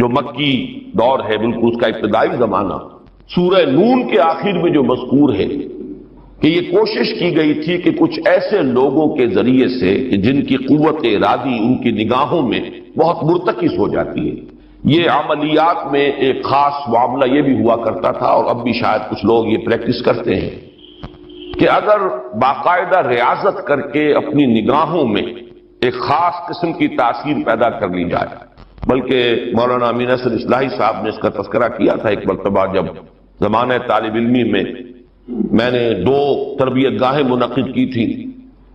جو مکی دور ہے، بالکل اس کا ابتدائی زمانہ، سورہ نون کے آخر میں جو مذکور ہے کہ یہ کوشش کی گئی تھی کہ کچھ ایسے لوگوں کے ذریعے سے کہ جن کی قوت ارادی ان کی نگاہوں میں بہت مرتکز ہو جاتی ہے، یہ عملیات میں ایک خاص معاملہ یہ بھی ہوا کرتا تھا، اور اب بھی شاید کچھ لوگ یہ پریکٹس کرتے ہیں کہ اگر باقاعدہ ریاضت کر کے اپنی نگاہوں میں ایک خاص قسم کی تاثیر پیدا کر لی جائے، بلکہ مولانا امین احسن اصلاحی صاحب نے اس کا تذکرہ کیا تھا ایک مرتبہ جب زمانہ طالب علمی میں نے 2 تربیت گاہیں منعقد کی تھی،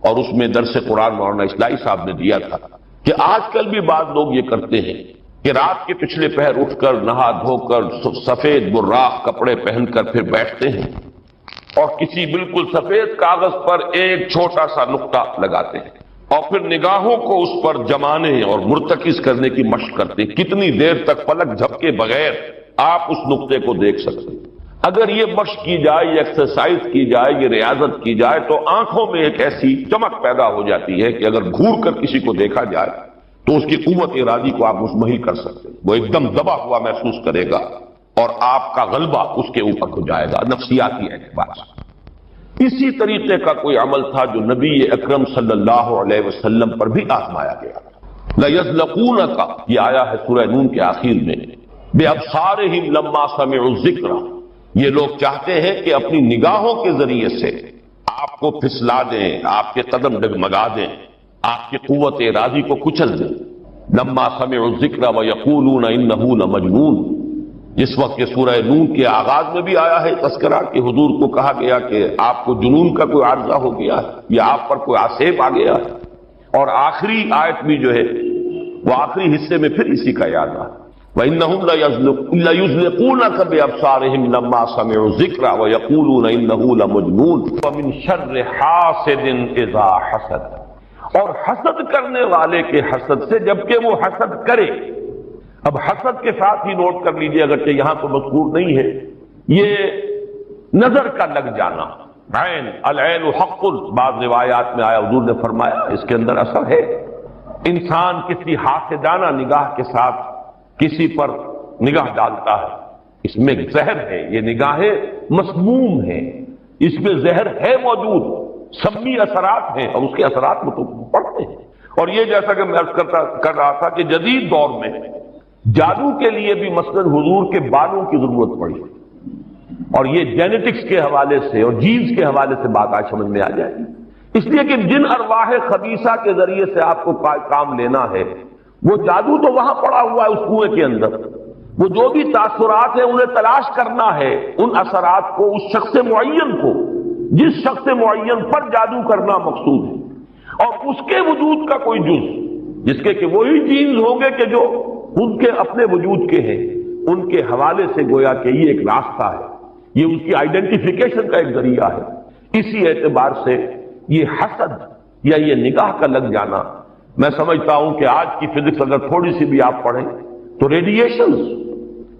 اور اس میں درس قرآن مولانا اصلاحی صاحب نے دیا تھا کہ آج کل بھی بعض لوگ یہ کرتے ہیں کہ رات کے پچھلے پہر اٹھ کر نہا دھو کر سفید براق کپڑے پہن کر پھر بیٹھتے ہیں اور کسی بالکل سفید کاغذ پر ایک چھوٹا سا نقطہ لگاتے ہیں اور پھر نگاہوں کو اس پر جمانے اور مرتکز کرنے کی مشق کرتے ہیں۔ کتنی دیر تک پلک جھپکے بغیر آپ اس نقطے کو دیکھ سکتے ہیں۔ اگر یہ مشق کی جائے، یہ ایکسرسائز کی جائے، یہ ریاضت کی جائے تو آنکھوں میں ایک ایسی چمک پیدا ہو جاتی ہے کہ اگر گھور کر کسی کو دیکھا جائے تو اس کی قوت ارادی کو آپ مزمحل کر سکتے ہیں، وہ ایک دم دبا ہوا محسوس کرے گا اور آپ کا غلبہ اس کے اوپر ہو جائے گا نفسیاتی اعتبار سے۔ اسی طریقے کا کوئی عمل تھا جو نبی اکرم صلی اللہ علیہ وسلم پر بھی آزمایا گیا تھا۔ لَيَزْلَقُونَكَ یہ آیا ہے سورہ نون کے آخر میں، بِأَبْصَارِهِمْ لَمَّا سَمِعُوا الذِّكْرَ، یہ لوگ چاہتے ہیں کہ اپنی نگاہوں کے ذریعے سے آپ کو پھسلا دیں، آپ کے قدم ڈگمگا دیں، آپ کی قوت ارادی کو کچل دیں۔ لما سمعوا الذکر ویقولون انہ لمجنون، جس وقت یہ سورہ نون کے آغاز میں بھی آیا ہے تذکرہ کہ حضور کو کہا گیا کہ آپ کو جنون کا کوئی عارضہ ہو گیا ہے یا آپ پر کوئی آسیب آ گیا ہے، اور آخری آیت بھی جو ہے وہ آخری حصے میں پھر اسی کا یاد آ وَإِنَّهُمْ لَيُزْلِقُونَكَ بِأَبْصَارِهِمْ لَمَّا سَمِعُوا الذِّكْرَ وَيَقُولُونَ إِنَّهُ لَمَجْنُونٌ وَمِن شَرِّ حَاسِدٍ إِذَا حَسَدَ، اور حسد کرنے والے کے حسد سے جبکہ وہ حسد کرے۔ اب حسد کے ساتھ ہی نوٹ کر لیجئے، اگرچہ یہاں تو مذکور نہیں ہے، یہ نظر کا لگ جانا، عین العین حق، بعض روایات میں آیا حضور نے فرمایا اس کے اندر اثر ہے۔ انسان کسی حاسدانہ نگاہ کے ساتھ کسی پر نگاہ ڈالتا ہے، اس میں زہر ہے، یہ نگاہیں مسموم ہیں، اس میں زہر ہے موجود، سمی اثرات ہیں اور اس کے اثرات میں تو پڑتے ہیں۔ اور یہ جیسا کہ میں عرض کر رہا تھا کہ جدید دور میں جادو کے لیے بھی مثلاً حضور کے بالوں کی ضرورت پڑی، اور یہ جینیٹکس کے حوالے سے اور جینز کے حوالے سے بات آج سمجھ میں آ جائے گی، اس لیے کہ جن ارواح خبیثہ کے ذریعے سے آپ کو کام لینا ہے، وہ جادو تو وہاں پڑا ہوا ہے اس کنویں کے اندر، وہ جو بھی تاثرات ہیں انہیں تلاش کرنا ہے، ان اثرات کو اس شخص معین کو، جس شخص معین پر جادو کرنا مقصود ہے، اور اس کے وجود کا کوئی جز جس کے کہ وہی جینز ہوں گے کہ جو ان کے اپنے وجود کے ہیں، ان کے حوالے سے گویا کہ یہ ایک راستہ ہے، یہ ان کی آئیڈینٹیفیکیشن کا ایک ذریعہ ہے۔ اسی اعتبار سے یہ حسد یا یہ نگاہ کا لگ جانا، میں سمجھتا ہوں کہ آج کی فزکس اگر تھوڑی سی بھی آپ پڑھیں تو ریڈیشنز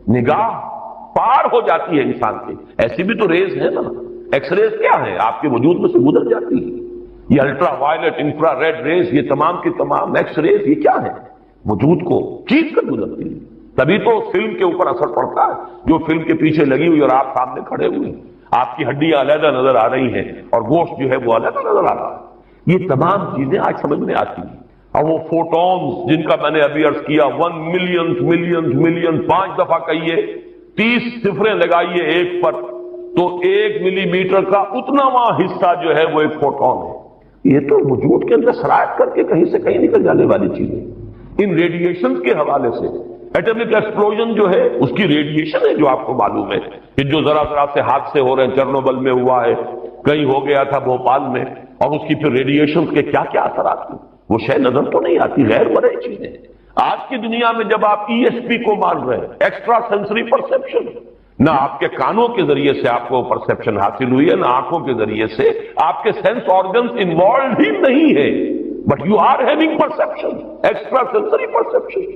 نگاہ پار ہو جاتی ہے انسان کے، ایسی بھی تو ریز ہے نا، ایکس ریز کیا ہے آپ کے وجود میں سے گزر جاتی ہے، یہ ultraviolet infrared rays, یہ تمام کی تمام ایکس ریز، یہ کیا ہے وجود کو چیز کر گزرتی ہے، تبھی تو فلم کے اوپر اثر پڑتا ہے، جو فلم کے پیچھے لگی ہوئی اور آپ سامنے کھڑے ہوئے ہیں، آپ کی ہڈیاں علیحدہ نظر آ رہی ہیں اور گوشت جو ہے وہ علیحدہ نظر آ رہا ہے، یہ تمام چیزیں آج سمجھ میں آتی ہیں۔ اور وہ فوٹونز جن کا میں نے ابھی عرض کیا 1 ملین 5 دفعہ کہیے، 30 صفریں لگائیے ایک پر، تو 1 ملی میٹر کا اتناواں حصہ جو ہے وہ ایک فوٹون ہے، یہ تو وجود کے اندر سرایت کر کے کہیں سے کہیں نکل جانے والی چیزیں۔ ان ریڈیشن کے حوالے سے ایٹمک ایکسپلوژن جو ہے اس کی ریڈیشن ہے، جو آپ کو معلوم ہے کہ جو ذرا سے حادثے ہو رہے ہیں، چرنوبل میں ہوا ہے، کہیں ہو گیا تھا بھوپال میں، اور اس کی پھر ریڈیشن کے کیا کیا اثرات ہیں وہ شے نظر تو نہیں آتی، غیر مرئی چیزیں۔ آج کی دنیا میں جب آپ ای ایس پی کو مان رہے ہیں، ایکسٹرا سینسری پرسپشن، نہ آپ کے کانوں کے ذریعے سے آپ کو پرسپشن حاصل ہوئی ہے، نہ آنکھوں کے ذریعے سے، آپ کے سینس آرگنز انوالوڈ ہی نہیں ہے، but you are having perception, extrasensory perception.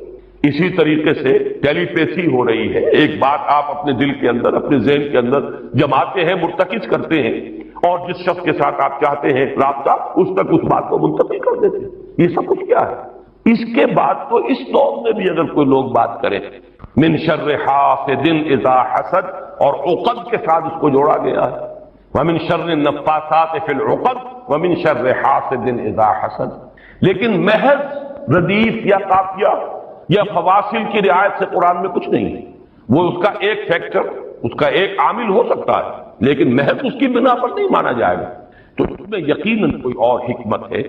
اسی طریقے سے ٹیلیپیتھی ہو رہی ہے، ایک بات آپ اپنے دل کے اندر، اپنے ذہن کے اندر جماتے ہیں، مرتکز کرتے ہیں، اور جس شخص کے ساتھ آپ چاہتے ہیں رابطہ، اس تک اس بات کو منتقل کر دیتے ہیں۔ یہ سب کچھ کیا ہے؟ اس کے بعد تو اس دور میں بھی اگر کوئی لوگ بات کریں من شر حاسد اذا حسد، اور عقد کے ساتھ اس کو جوڑا گیا ہے، ومن شر النفاثات فی العقد ومن شر حاسد اذا حسد۔ لیکن محض ردیف یا قافیہ یا فواصل کی رعایت سے قرآن میں کچھ نہیں ہے، وہ اس کا ایک فیکٹر، اس کا ایک عامل ہو سکتا ہے، لیکن محض اس کی بنا پر نہیں مانا جائے گا۔ تو اس میں یقیناً کوئی اور حکمت ہے،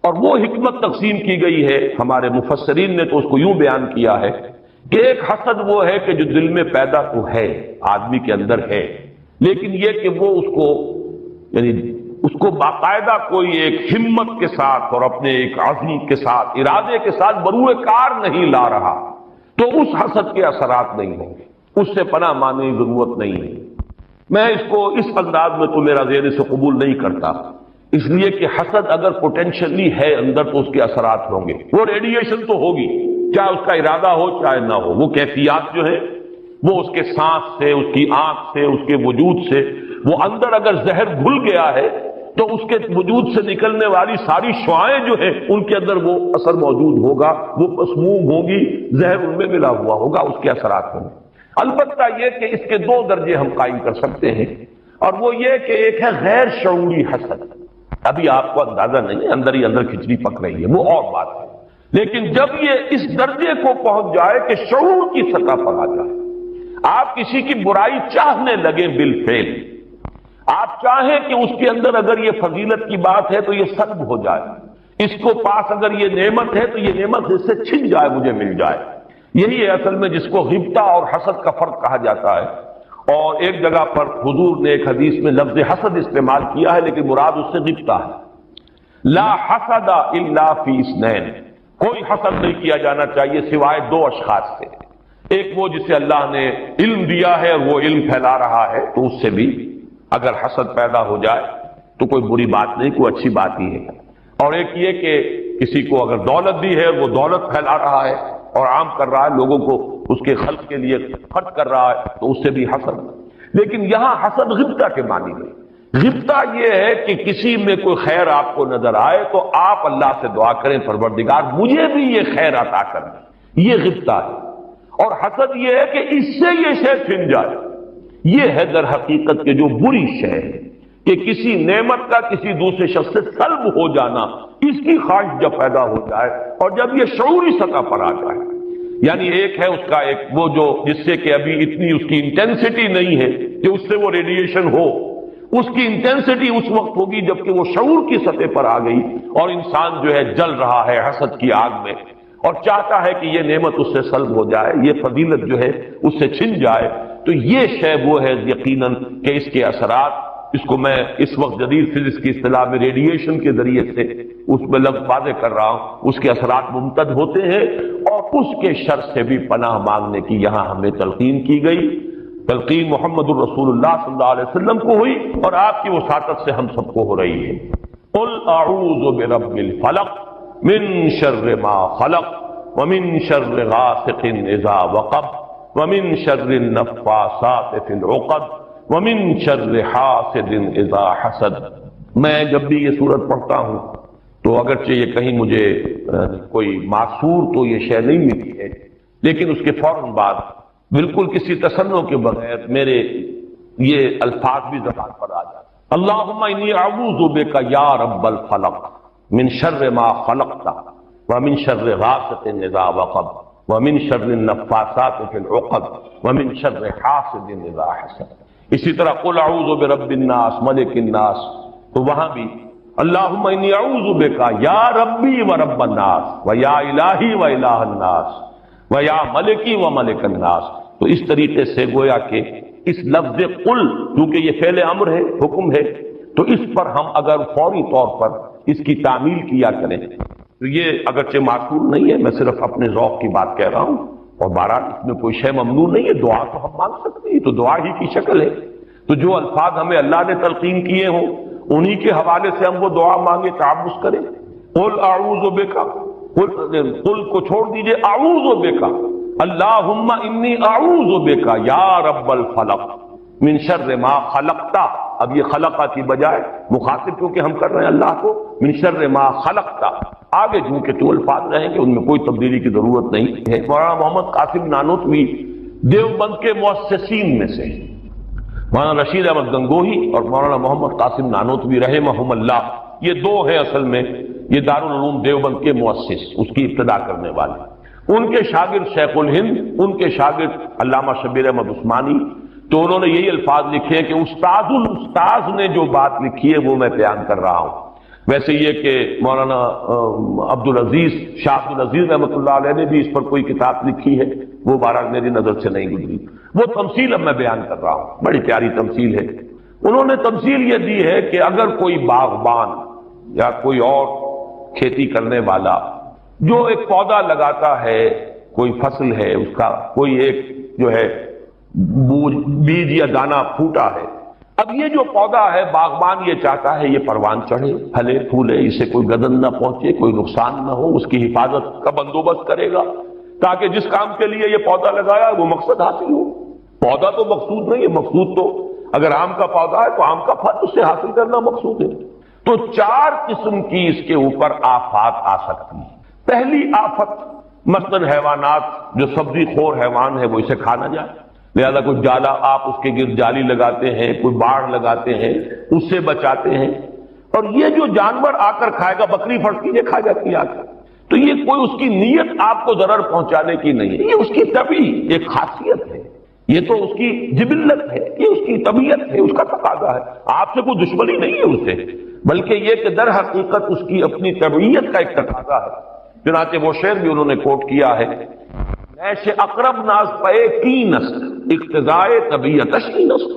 اور وہ حکمت تقسیم کی گئی ہے۔ ہمارے مفسرین نے تو اس کو یوں بیان کیا ہے کہ ایک حسد وہ ہے کہ جو دل میں پیدا تو ہے، آدمی کے اندر ہے، لیکن یہ کہ وہ اس کو یعنی اس کو باقاعدہ کوئی ایک ہمت کے ساتھ اور اپنے ایک عزم کے ساتھ، ارادے کے ساتھ بروئے کار نہیں لا رہا، تو اس حسد کے اثرات نہیں ہوں گے، اس سے پناہ ماننے کی ضرورت نہیں ہے۔ میں اس کو اس انداز میں تو میرا ذہن سے قبول نہیں کرتا، اس لیے کہ حسد اگر پوٹینشلی ہے اندر تو اس کے اثرات ہوں گے، وہ ریڈیشن تو ہوگی، چاہے اس کا ارادہ ہو چاہے نہ ہو، وہ کیفیات جو ہے وہ اس کے سانس سے، اس کی آنکھ سے، اس کے وجود سے، وہ اندر اگر زہر گھل گیا ہے تو اس کے وجود سے نکلنے والی ساری شعاعیں جو ہیں ان کے اندر وہ اثر موجود ہوگا، وہ مسموم ہوگی، زہر ان میں ملا ہوا ہوگا، اس کے اثرات ہوں گے۔ البتہ یہ کہ اس کے دو درجے ہم قائم کر سکتے ہیں، اور وہ یہ کہ ایک ہے غیر شعوری حسد، ابھی آپ کو اندازہ نہیں ہے، اندر ہی اندر کھچڑی پک رہی ہے، وہ اور بات ہے، لیکن جب یہ اس درجے کو پہنچ جائے کہ شعور کی سطح پر آ جائے، آپ کسی کی برائی چاہنے لگیں بالفعل، آپ چاہیں کہ اس کے اندر اگر یہ فضیلت کی بات ہے تو یہ سلب ہو جائے، اس کو پاس اگر یہ نعمت ہے تو یہ نعمت اس سے چھن جائے، مجھے مل جائے، یہی ہے اصل میں جس کو غبطہ اور حسد کا فرق کہا جاتا ہے۔ اور ایک جگہ پر حضور نے ایک حدیث میں لفظ حسد استعمال کیا ہے، لیکن مراد اس سے غبطہ ہے۔ لا حسد الا فی اثنین، کوئی حسد نہیں کیا جانا چاہیے سوائے دو اشخاص سے، ایک وہ جسے اللہ نے علم دیا ہے اور وہ علم پھیلا رہا ہے، تو اس سے بھی اگر حسد پیدا ہو جائے تو کوئی بری بات نہیں، کوئی اچھی بات ہی ہے، اور ایک یہ کہ کسی کو اگر دولت دی ہے، وہ دولت پھیلا رہا ہے اور عام کر رہا ہے، لوگوں کو اس کے خلق کے لیے خرچ کر رہا ہے، تو اس سے بھی حسد۔ لیکن یہاں حسد غبطہ کے معنی میں، غبطہ یہ ہے کہ کسی میں کوئی خیر آپ کو نظر آئے تو آپ اللہ سے دعا کریں پروردگار مجھے بھی یہ خیر عطا کر دیں، یہ غبطہ ہے۔ اور حسد یہ ہے کہ اس سے یہ شے چھن جائے، یہ ہے در حقیقت کہ جو بری شے ہے کہ کسی نعمت کا کسی دوسرے شخص سے سلب ہو جانا، اس کی خواہش جب پیدا ہو جائے اور جب یہ شعوری سطح پر آ جائے، یعنی ایک ہے اس کا ایک وہ جو جس سے کہ ابھی اتنی اس کی انٹینسٹی نہیں ہے کہ اس سے وہ ریڈیشن ہو، اس کی انٹینسٹی اس وقت ہوگی جبکہ وہ شعور کی سطح پر آ گئی اور انسان جو ہے جل رہا ہے حسد کی آگ میں اور چاہتا ہے کہ یہ نعمت اس سے سلب ہو جائے، یہ فضیلت جو ہے اس سے چھن جائے، تو یہ شے وہ ہے یقیناً کہ اس کے اثرات، اس کو میں اس وقت جدید فزکس کی اصطلاح میں ریڈیشن کے ذریعے سے اس میں لفظ واضح کر رہا ہوں، اس کے اثرات ممتد ہوتے ہیں، اور اس کے شر سے بھی پناہ مانگنے کی یہاں ہمیں تلقین کی گئی۔ تلقین محمد الرسول اللہ صلی اللہ علیہ وسلم کو ہوئی اور آپ کی وساطت سے ہم سب کو ہو رہی ہے۔ قل اعوذ برب الفلق من شر ما خلق ومن شر غاسق اذا وقب ومن شر النفاثات في العقد ومن شر حاسد اذا حسد۔ میں جب بھی یہ سورت پڑھتا ہوں تو اگرچہ یہ کہیں مجھے کوئی معصور تو یہ شے نہیں ملی ہے، لیکن اس کے فوراً بعد بالکل کسی تصنع کے بغیر میرے یہ الفاظ بھی زبان پر آ جاتے ہیں۔ اللہم انی اعوذ بک یا رب الفلق من شر ما خلقت ومن شر غاسق اذا وقب ومن شر النفاثات في العقد ومن شر حاسد اذا حسد۔ اسی طرح قل اعوذ برب الناس ملک الناس، تو وہاں بھی اللہم انی اعوذ بک یا ربی و رب الناس و یا الہی و الہ الناس و یا ملکی و ملک الناس۔ تو اس طریقے سے گویا کہ اس لفظ قل کیونکہ یہ فعل امر ہے، حکم ہے، تو اس پر ہم اگر فوری طور پر اس کی تعمیل کیا کریں تو یہ اگرچہ معقول نہیں ہے، میں صرف اپنے ذوق کی بات کہہ رہا ہوں، اور بہرحال اس میں کوئی شے ممنوع نہیں ہے، دعا تو ہم مانگ سکتے ہیں، تو دعا ہی کی شکل ہے، تو جو الفاظ ہمیں اللہ نے تلقین کیے ہوں انہی کے حوالے سے ہم وہ دعا مانگے، تعوذ کریں۔ قل اعوذ بک، قل کو چھوڑ دیجئے، اعوذ بک، اللہم انی اعوذ بک یا رب الفلق من شر ما خلقت اب یہ خلقہ کی بجائے مخاطب کیونکہ ہم کر رہے ہیں اللہ کو، من شر ما خلقتا، آگے چونکہ تو الفاظ رہیں گے ان میں کوئی تبدیلی کی ضرورت نہیں ہے۔ مولانا محمد قاسم نانوتوی دیوبند کے مؤسسین میں سے، مولانا رشید احمد گنگوہی اور مولانا محمد قاسم نانوتوی رحمہم اللہ، یہ دو ہیں اصل میں یہ دارالعلوم دیوبند کے مؤسس، اس کی ابتدا کرنے والے۔ ان کے شاگرد شیخ الہند، ان کے شاگرد علامہ شبیر احمد عثمانی، تو انہوں نے یہی الفاظ لکھے ہیں کہ استاد الاستاذ نے جو بات لکھی ہے وہ میں بیان کر رہا ہوں۔ ویسے یہ کہ مولانا عبدالعزیز شاہ عبدالعزیز رحمۃ اللہ علیہ نے بھی اس پر کوئی کتاب لکھی ہے، وہ بہرحال میری نظر سے نہیں گزری، وہ تمثیل اب میں بیان کر رہا ہوں، بڑی پیاری تمثیل ہے۔ انہوں نے تمثیل یہ دی ہے کہ اگر کوئی باغبان یا کوئی اور کھیتی کرنے والا جو ایک پودا لگاتا ہے، کوئی فصل ہے اس کا، کوئی ایک جو ہے بیج یا دانہ پھوٹا ہے، اب یہ جو پودا ہے باغبان یہ چاہتا ہے یہ پروان چڑھے، پھلے پھولے، اسے کوئی گدن نہ پہنچے، کوئی نقصان نہ ہو، اس کی حفاظت کا بندوبست کرے گا تاکہ جس کام کے لیے یہ پودا لگایا وہ مقصد حاصل ہو۔ پودا تو مقصود نہیں ہے، مقصود تو اگر آم کا پودا ہے تو آم کا پھل اس سے حاصل کرنا مقصود ہے۔ تو چار قسم کی اس کے اوپر آفات آ سکتی ہیں۔ پہلی آفت مثلاً حیوانات، جو سبزی خور حیوان ہے وہ اسے کھا نہ جائے، لہذا کوئی جالا آپ اس کے گرد جالی لگاتے ہیں، کوئی باڑ لگاتے ہیں، اس سے بچاتے ہیں، اور یہ جو جانور آ کر کھائے گا، بکری فرض کھا جاتی ہے آ کر، تو یہ کوئی اس کی نیت آپ کو ضرر پہنچانے کی نہیں ہے، یہ اس کی طبعی ایک خاصیت ہے، یہ تو اس کی جبلت ہے، یہ اس کی طبیعت ہے، اس کا تقاضا ہے، آپ سے کوئی دشمنی نہیں ہے اس سے، بلکہ یہ کہ در حقیقت اس کی اپنی طبیعت کا ایک تقاضا ہے۔ چنانچہ وہ شعر بھی انہوں نے کوٹ کیا ہے، ایسے اقرب ناز پے کی نسل اقتضائے طبیعتش کی نسل،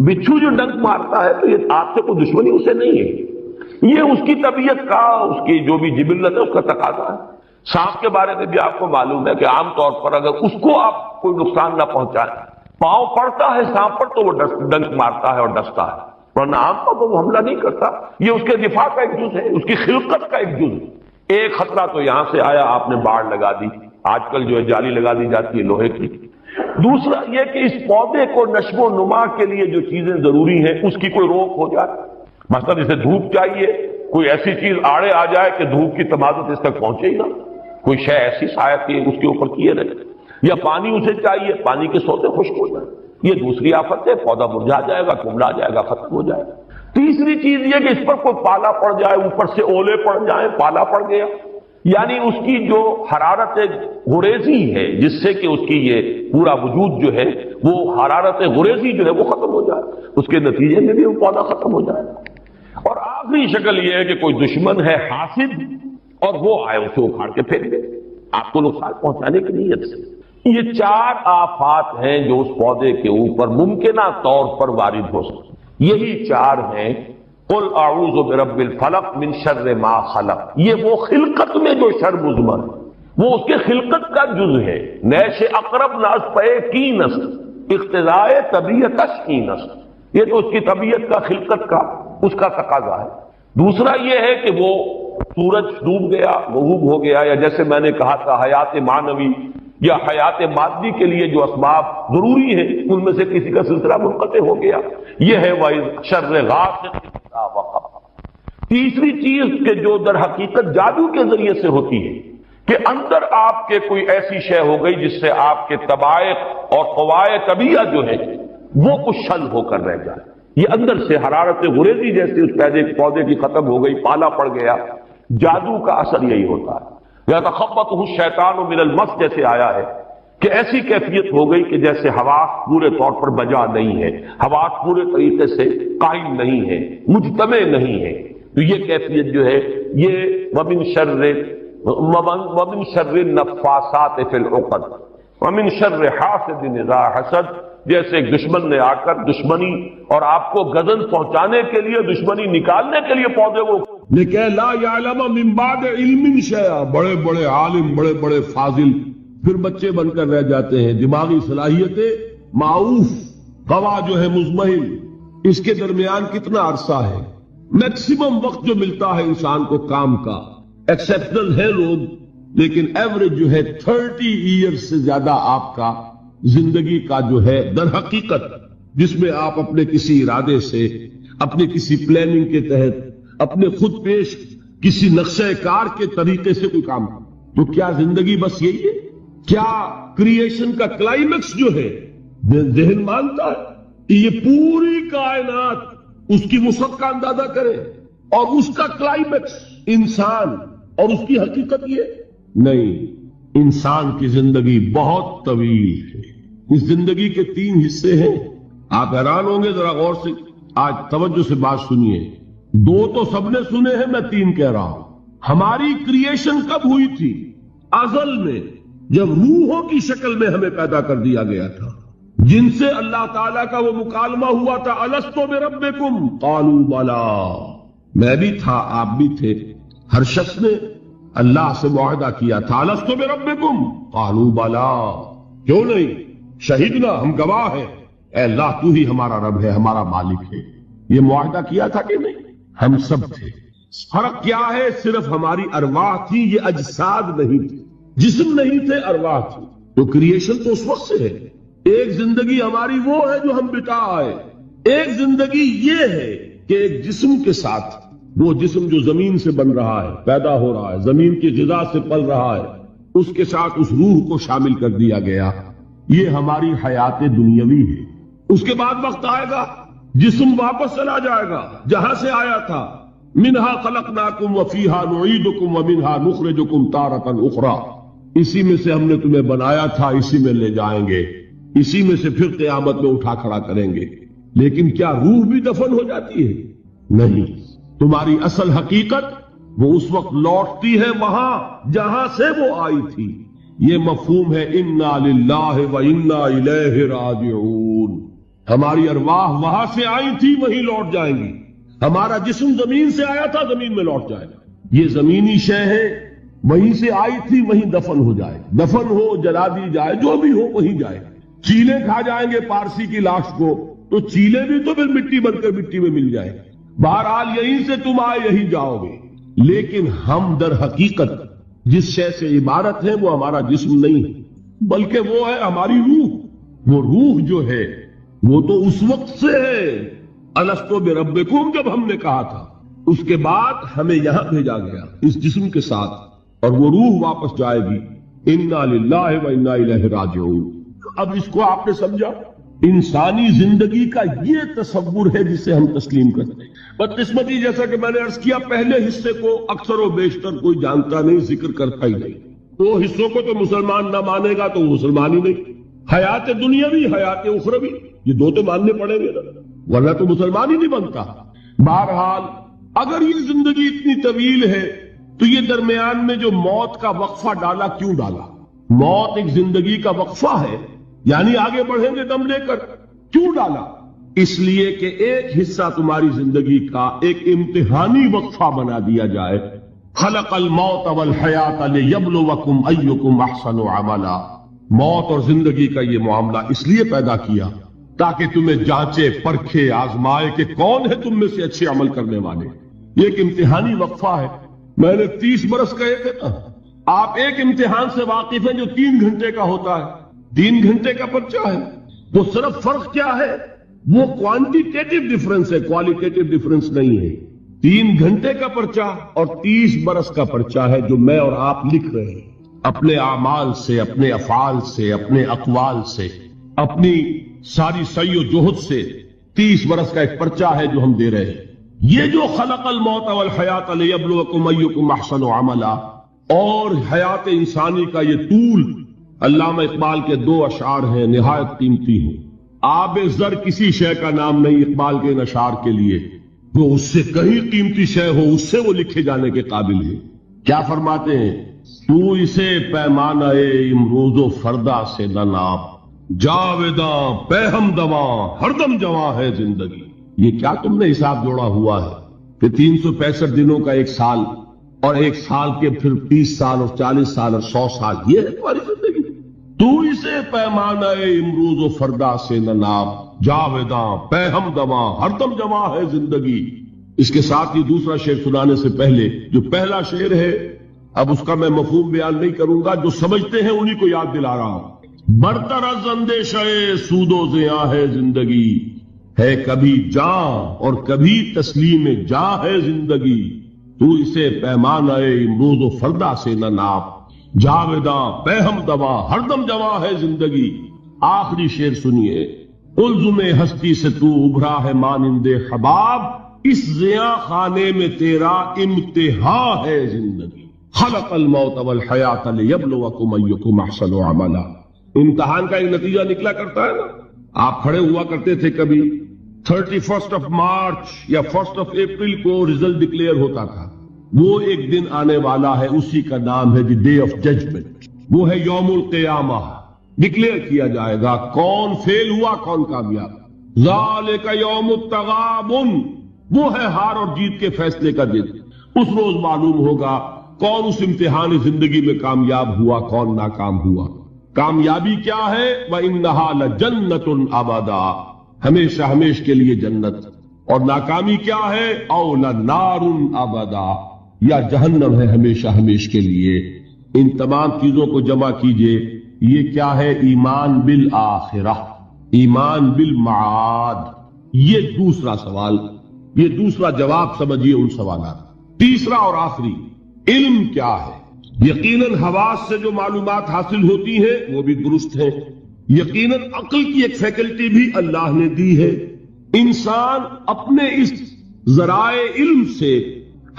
بچھو جو ڈنک مارتا ہے تو یہ آپ سے کوئی دشمنی اسے نہیں ہے، یہ اس کی طبیعت کا، اس کی جو بھی جبلت ہے اس کا تقاضا ہے۔ سانپ کے بارے میں بھی آپ کو معلوم ہے کہ عام طور پر اگر اس کو آپ کوئی نقصان نہ پہنچائیں، پاؤں پڑتا ہے سانپ پر تو وہ ڈنک مارتا ہے اور ڈستا ہے، ورنہ عام طور پر وہ حملہ نہیں کرتا، یہ اس کے دفاع کا ایک جز ہے، اس کی خلقت کا ایک جز ہے۔ ایک خطرہ تو یہاں سے آیا، آپ نے باڑ لگا دی، آج کل جو ہے جالی لگا دی جاتی ہے لوہے کی۔ دوسرا یہ کہ اس پودے کو نشو و نما کے لیے جو چیزیں ضروری ہیں اس کی کوئی روک ہو جائے، مثلا اسے دھوپ چاہیے، کوئی ایسی چیز آڑے آ جائے کہ دھوپ کی تمازت اس تک پہنچے ہی نہ، کوئی شے ایسی سایہ کی اس کے اوپر کیے رہے، یا پانی اسے چاہیے، پانی کے سوتے خشک ہو جائے، یہ دوسری آفت ہے، پودا مرجھا جائے گا، کمڑا جائے گا، ختم ہو جائے گا۔ تیسری چیز یہ کہ اس پر کوئی پالا پڑ جائے، اوپر سے اولے پڑ جائیں، پالا پڑ گیا، یعنی اس کی جو حرارت غریزی ہے جس سے کہ اس کی یہ پورا وجود جو ہے وہ حرارت غریزی جو ہے وہ ختم ہو جائے، اس کے نتیجے میں بھی وہ پودا ختم ہو جائے۔ اور آخری شکل یہ ہے کہ کوئی دشمن ہے حاسد اور وہ آئے اسے اکھاڑ کے پھینک دے آپ کو نقصان پہنچانے کی نیت سے۔ یہ چار آفات ہیں جو اس پودے کے اوپر ممکنہ طور پر وارد ہو سکتے، یہی چار ہیں۔ قل اعوذ برب الفلق من شر ما خلق، یہ وہ خلقت میں جو شر مضمر ہے وہ اس کے خلقت کا جز ہے۔ نیش اقرب ناز پے کی نسل اقتضائے طبیعتش کی نسل، یہ تو اس کی طبیعت کا، خلقت کا، اس کا تقاضا ہے۔ دوسرا یہ ہے کہ وہ سورج ڈوب گیا، غروب ہو گیا، یا جیسے میں نے کہا تھا حیات معنوی یا حیات مادی کے لیے جو اسباب ضروری ہیں ان میں سے کسی کا سلسلہ منقطع ہو گیا، یہ ہے وَإِذْ شَرِّ غاسق إِذَا وَقَبَ۔ تیسری چیز کہ جو در حقیقت جادو کے ذریعے سے ہوتی ہے کہ اندر آپ کے کوئی ایسی شے ہو گئی جس سے آپ کے طبائع اور قوائے طبیعہ جو ہے وہ کچھ شل ہو کر رہ جائے، یہ اندر سے حرارت غریزی جیسے اس پودے کی ختم ہو گئی، پالا پڑ گیا۔ جادو کا اثر یہی ہوتا ہے، یا تخبطہ الشیطان من المس جیسے آیا ہے کہ ایسی کیفیت ہو گئی کہ جیسے حواس پورے طور پر بجا نہیں ہے، حواس پورے طریقے سے قائم نہیں ہے، مجتمع نہیں ہے، تو یہ کیفیت جو ہے یہ ومن شر النفاثات فی العقد ومن شر حاسد اذا حسد، جیسے ایک دشمن نے آ کر دشمنی اور آپ کو گزن پہنچانے کے لیے، دشمنی نکالنے کے لیے پودے کو لیکن لا یعلم من بعد علم شیئا، بڑے بڑے عالم، بڑے بڑے فاضل پھر بچے بن کر رہ جاتے ہیں، دماغی صلاحیتیں معوف، قوا جو ہے مزمحل، اس کے درمیان کتنا عرصہ ہے، میکسیمم وقت جو ملتا ہے انسان کو کام کا، ایکسیپشنل ہے لوگ، لیکن ایوریج جو ہے 30 ایئرز سے زیادہ آپ کا زندگی کا جو ہے در حقیقت جس میں آپ اپنے کسی ارادے سے، اپنے کسی پلاننگ کے تحت، اپنے خود پیش کسی نقشہ کار کے طریقے سے کوئی کام کریں۔ تو کیا زندگی بس یہی ہے؟ کیا کریشن کا کلائمیکس جو ہے ذہن مانتا ہے کہ یہ پوری کائنات اس کی وسعت کا اندازہ کرے اور اس کا کلائمیکس انسان اور اس کی حقیقت یہ؟ نہیں، انسان کی زندگی بہت طویل ہے۔ اس زندگی کے 3 حصے ہیں۔ آپ حیران ہوں گے، ذرا غور سے آج توجہ سے بات سنیے۔ 2 تو سب نے سنے ہیں، میں 3 کہہ رہا ہوں۔ ہماری کریشن کب ہوئی تھی؟ ازل میں، جب روحوں کی شکل میں ہمیں پیدا کر دیا گیا تھا، جن سے اللہ تعالیٰ کا وہ مکالمہ ہوا تھا، الستو بربکم قالوا بلا، میں بھی تھا، آپ بھی تھے۔ ہر شخص نے اللہ سے معاہدہ کیا تھا، الستو بربکم قالوا بلا، کیوں نہیں، شہیدنا، ہم گواہ ہیں، اے اللہ تو ہی ہمارا رب ہے، ہمارا مالک ہے۔ یہ معاہدہ کیا تھا کہ نہیں؟ ہم سب تھے۔ فرق کیا ہے؟ صرف ہماری ارواح تھی، یہ اجساد نہیں تھے، جسم نہیں تھے، ارواح تھی۔ تو کریشن تو اس وقت سے ہے۔ ایک زندگی ہماری وہ ہے جو ہم بتا آئے، ایک زندگی یہ ہے کہ ایک جسم کے ساتھ، وہ جسم جو زمین سے بن رہا ہے، پیدا ہو رہا ہے، زمین کی غذا سے پل رہا ہے، اس کے ساتھ اس روح کو شامل کر دیا گیا۔ یہ ہماری حیات دنیاوی ہے۔ اس کے بعد وقت آئے گا، جسم واپس چلا جائے گا جہاں سے آیا تھا، منہا خلقناکم وفیہا نعیدکم ومنہا نخرجکم تارۃ اخری، اسی میں سے ہم نے تمہیں بنایا تھا، اسی میں لے جائیں گے، اسی میں سے پھر قیامت میں اٹھا کھڑا کریں گے۔ لیکن کیا روح بھی دفن ہو جاتی ہے؟ نہیں، تمہاری اصل حقیقت وہ اس وقت لوٹتی ہے وہاں جہاں سے وہ آئی تھی۔ یہ مفہوم ہے انا للہ و انا الیہ راجعون۔ ہماری ارواح وہاں سے آئی تھی، وہیں لوٹ جائیں گی۔ ہمارا جسم زمین سے آیا تھا، زمین میں لوٹ جائے گا۔ یہ زمینی شے ہے، وہیں سے آئی تھی، وہیں دفن ہو جائے، دفن ہو، جلا دی جائے، جو بھی ہو وہیں جائے۔ چیلے کھا جائیں گے پارسی کی لاش کو، تو چیلے بھی تو پھر مٹی بن کر مٹی میں مل جائے۔ بہرحال یہیں سے تم آئے، یہیں جاؤ گے۔ لیکن ہم در حقیقت جس شے سے عبارت ہے وہ ہمارا جسم نہیں ہے، بلکہ وہ ہے ہماری روح۔ وہ روح جو ہے وہ تو اس وقت سے ہے، الستو بربکم جب ہم نے کہا تھا، اس کے بعد ہمیں یہاں بھیجا گیا اس جسم کے ساتھ، اور وہ روح واپس جائے گی۔ انا للہ و انا الیہ راجعون۔ اب اس کو آپ نے سمجھا؟ انسانی زندگی کا یہ تصور ہے جسے ہم تسلیم کرتے ہیں۔ بدقسمتی جیسا کہ میں نے عرض کیا، پہلے حصے کو اکثر و بیشتر کوئی جانتا نہیں، ذکر کرتا ہی نہیں۔ وہ حصوں کو تو مسلمان نہ مانے گا تو وہ مسلمان ہی نہیں۔ حیات دنیاوی، حیات اخروی، یہ 2 تو ماننے پڑیں گے نا، ورنہ تو مسلمان ہی نہیں بنتا۔ بہرحال اگر یہ زندگی اتنی طویل ہے تو یہ درمیان میں جو موت کا وقفہ ڈالا، کیوں ڈالا؟ موت ایک زندگی کا وقفہ ہے، یعنی آگے بڑھیں گے دم لے کر، کیوں ڈالا؟ اس لیے کہ ایک حصہ تمہاری زندگی کا ایک امتحانی وقفہ بنا دیا جائے۔ خلق الموت والحیات لیبلوکم ایکم احسن عملا، موت اور زندگی کا یہ معاملہ اس لیے پیدا کیا تاکہ تمہیں جانچے، پرکھے، آزمائے کہ کون ہے تم میں سے اچھے عمل کرنے والے۔ یہ ایک امتحانی وقفہ ہے۔ میں نے 30 برس کہے تھے نا، آپ ایک امتحان سے واقف ہیں جو 3 گھنٹے کا ہوتا ہے، 3 گھنٹے کا پرچہ ہے۔ وہ صرف فرق کیا ہے؟ وہ کوانٹیٹیو ڈیفرنس ہے، کوالیٹیٹیو ڈیفرنس نہیں ہے۔ 3 گھنٹے کا پرچہ اور 30 برس کا پرچہ ہے جو میں اور آپ لکھ رہے ہیں، اپنے اعمال سے، اپنے افعال سے، اپنے اقوال سے، اپنی ساری سعی و جہد سے 30 برس کا ایک پرچہ ہے جو ہم دے رہے ہیں۔ یہ جو خلق الموت والحیات لیبلوکم ایکم احسن عملا، اور حیات انسانی کا یہ طول، علامہ اقبال کے 2 اشعار ہیں، نہایت قیمتی ہیں۔ آب زر کسی شے کا نام نہیں اقبال کے ان اشعار کے لیے، وہ اس سے کہیں قیمتی شے ہو اس سے وہ لکھے جانے کے قابل ہے۔ کیا فرماتے ہیں؟ تو اسے پیمانہ امروز و فردا سے نہ ناپ، جاویداں پہ ہم دواں ہر دم جواں ہے زندگی۔ یہ کیا تم نے حساب جوڑا ہوا ہے کہ 365 دنوں کا 1 سال، اور 1 سال کے پھر 30 سال اور 40 سال اور 100 سال، یہ ہے تمہاری زندگی؟ تو اسے پیمانہ امروز و فردا سے نہ ناپ، جاویداں پہ ہم دواں ہر دم جواں ہے زندگی۔ اس کے ساتھ یہ دوسرا شعر سنانے سے پہلے جو پہلا شعر ہے، اب اس کا میں مفہوم بیان نہیں کروں گا، جو سمجھتے ہیں انہی کو یاد دلا رہا ہوں۔ برتر از اندیشہ سود و زیاں ہے زندگی، ہے کبھی جاں اور کبھی تسلیم جاں ہے زندگی، تو اسے پیمانہ امروز و فردا سے نہ ناپ، جاویداں بہم دوا ہر دم جواں ہے زندگی۔ آخری شعر سنیے، قلزم ہستی سے تو ابھرا ہے مانند حباب، اس زیاں خانے میں تیرا امتحان ہے زندگی۔ خلق الموت والحیات لیبلوکم ایکم احسن عملا۔ امتحان کا ایک نتیجہ نکلا کرتا ہے نا۔ آپ کھڑے ہوا کرتے تھے کبھی 31 مارچ یا 1 اپریل کو ریزلٹ ڈکلیئر ہوتا تھا، وہ ایک دن آنے والا ہے، اسی کا نام ہے دی ڈے آف ججمنٹ، وہ ہے یوم القیامہ۔ ڈکلیئر کیا جائے گا کون فیل ہوا کون کامیاب۔ ذالک یوم التغابن، وہ ہے ہار اور جیت کے فیصلے کا دن۔ اس روز معلوم ہوگا کون اس امتحان زندگی میں کامیاب ہوا کون ناکام ہوا۔ کامیابی کیا ہے؟ وَإِنَّهَا لَجَنَّةٌ أَبَدًا، ہمیشہ ہمیش کے لیے جنت۔ اور ناکامی کیا ہے؟ أَوْ لَنَارٌ أَبَدًا، یا جہنم ہے ہمیشہ ہمیش کے لیے۔ ان تمام چیزوں کو جمع کیجئے، یہ کیا ہے؟ ایمان بالآخرہ، ایمان بالمعاد۔ یہ دوسرا سوال، یہ دوسرا جواب سمجھیے ان سوالات۔ تیسرا اور آخری، علم کیا ہے؟ یقیناً حواس سے جو معلومات حاصل ہوتی ہیں وہ بھی درست ہیں، یقیناً عقل کی ایک فیکلٹی بھی اللہ نے دی ہے۔ انسان اپنے اس ذرائع علم سے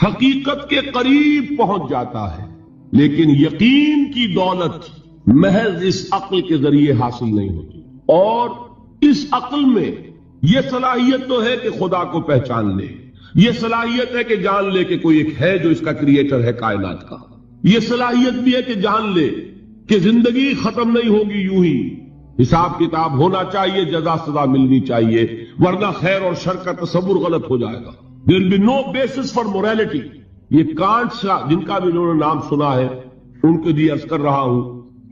حقیقت کے قریب پہنچ جاتا ہے، لیکن یقین کی دولت محض اس عقل کے ذریعے حاصل نہیں ہوتی۔ اور اس عقل میں یہ صلاحیت تو ہے کہ خدا کو پہچان لے، یہ صلاحیت ہے کہ جان لے کہ کوئی ایک ہے جو اس کا کریٹر ہے کائنات کا، یہ صلاحیت بھی ہے کہ جان لے کہ زندگی ختم نہیں ہوگی یوں ہی، حساب کتاب ہونا چاہیے، جزا سزا ملنی چاہیے، ورنہ خیر اور شر کا تصور غلط ہو جائے گا۔ There will be no basis for morality۔ یہ کانٹ جن کا بھی انہوں نے نام سنا ہے ان کے لیے عرض کر رہا ہوں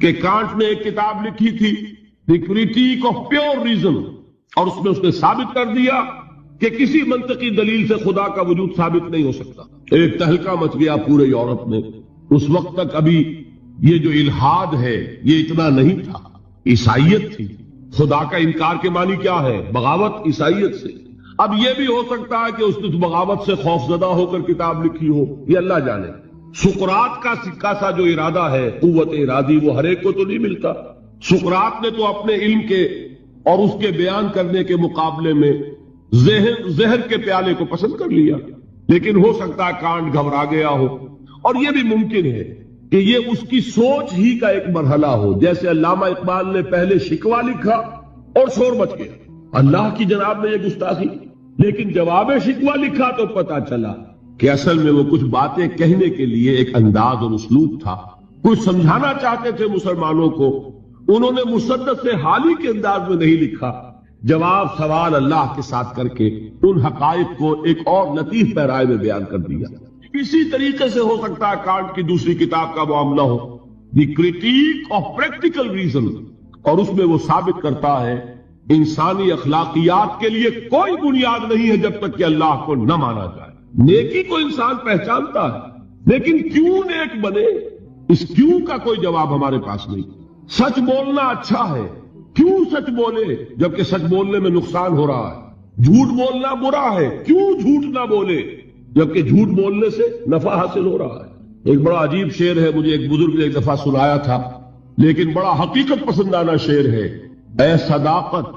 کہ کانٹ نے ایک کتاب لکھی تھی دی کریٹیک آف پیور ریزن، اور اس میں اس نے ثابت کر دیا کہ کسی منطقی دلیل سے خدا کا وجود ثابت نہیں ہو سکتا۔ ایک تہلکہ مچ گیا پورے یورپ میں۔ اس وقت تک ابھی یہ جو الحاد ہے یہ اتنا نہیں تھا، عیسائیت تھی۔ خدا کا انکار کے معنی کیا ہے؟ بغاوت عیسائیت سے۔ اب یہ بھی ہو سکتا ہے کہ اس نے بغاوت سے خوف زدہ ہو کر کتاب لکھی ہو، یہ اللہ جانے۔ سقراط کا سکہ سا جو ارادہ ہے، قوت ارادی، وہ ہر ایک کو تو نہیں ملتا۔ سقراط نے تو اپنے علم کے اور اس کے بیان کرنے کے مقابلے میں زہر کے پیالے کو پسند کر لیا، لیکن ہو سکتا ہے کانٹ گھبرا گیا ہو، اور یہ بھی ممکن ہے کہ یہ اس کی سوچ ہی کا ایک مرحلہ ہو۔ جیسے علامہ اقبال نے پہلے شکوہ لکھا اور شور مچ گیا، اللہ کی جناب میں یہ گستاخی، لیکن جواب شکوہ لکھا تو پتا چلا کہ اصل میں وہ کچھ باتیں کہنے کے لیے ایک انداز اور اسلوب تھا، کچھ سمجھانا چاہتے تھے مسلمانوں کو، انہوں نے مسدس سے حالی کے انداز میں نہیں لکھا، جواب سوال اللہ کے ساتھ کر کے ان حقائق کو ایک اور لطیف پیرائے میں بیان کر دیا۔ اسی طریقے سے ہو سکتا ہے کانٹ کی دوسری کتاب کا معاملہ ہو، دی کریٹیک آف پریکٹیکل ریزن، اور اس میں وہ ثابت کرتا ہے انسانی اخلاقیات کے لیے کوئی بنیاد نہیں ہے جب تک کہ اللہ کو نہ مانا جائے۔ نیکی کو انسان پہچانتا ہے، لیکن کیوں نیک بنے، اس کیوں کا کوئی جواب ہمارے پاس نہیں۔ سچ بولنا اچھا ہے، کیوں سچ بولے جبکہ سچ بولنے میں نقصان ہو رہا ہے؟ جھوٹ بولنا برا ہے، کیوں جھوٹ نہ بولے جبکہ جھوٹ بولنے سے نفع حاصل ہو رہا ہے؟ ایک بڑا عجیب شعر ہے، مجھے ایک بزرگ نے ایک دفعہ سنایا تھا، لیکن بڑا حقیقت پسندانہ شعر ہے۔ اے صداقت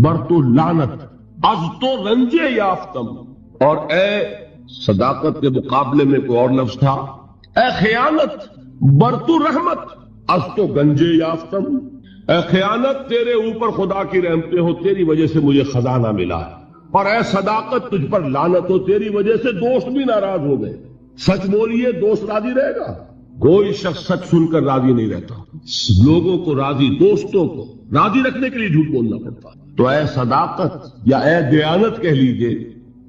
بر تو لعنت از تو رنجے یافتم، اور اے صداقت کے مقابلے میں کوئی اور لفظ تھا، اے خیانت بر تو رحمت از تو گنجے یافتم، اے خیانت تیرے اوپر خدا کی رحمتیں ہو، تیری وجہ سے مجھے خزانہ ملا ہے، اور اے صداقت تجھ پر لعنت ہو، تیری وجہ سے دوست بھی ناراض ہو گئے۔ سچ بولیے، دوست راضی رہے گا؟ کوئی شخص سچ سن کر راضی نہیں رہتا، لوگوں کو راضی، دوستوں کو راضی رکھنے کے لیے جھوٹ بولنا پڑتا۔ تو اے صداقت یا اے دیانت کہہ لیجئے،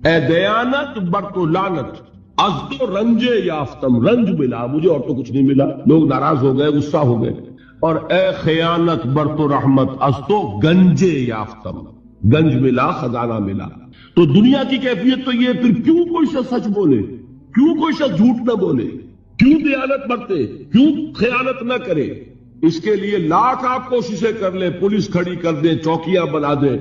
اے دیانت بر تو لعنت از تو رنجے یافتم، رنج ملا مجھے اور تو کچھ نہیں ملا، لوگ ناراض ہو گئے، غصہ ہو گئے، اور اے خیانت بر تو رحمت از تو گنجے یافتم، گنج ملا، خزانہ ملا۔ تو دنیا کی کیفیت تو یہ، پھر کیوں کوئی شخص سچ بولے، کیوں کوئی شخص جھوٹ نہ بولے، کیوں دیانت برتے، کیوں خیانت نہ کرے؟ اس کے لیے لاکھ آپ کوششیں کر لیں، پولیس کھڑی کر دیں، چوکیاں بنا دیں،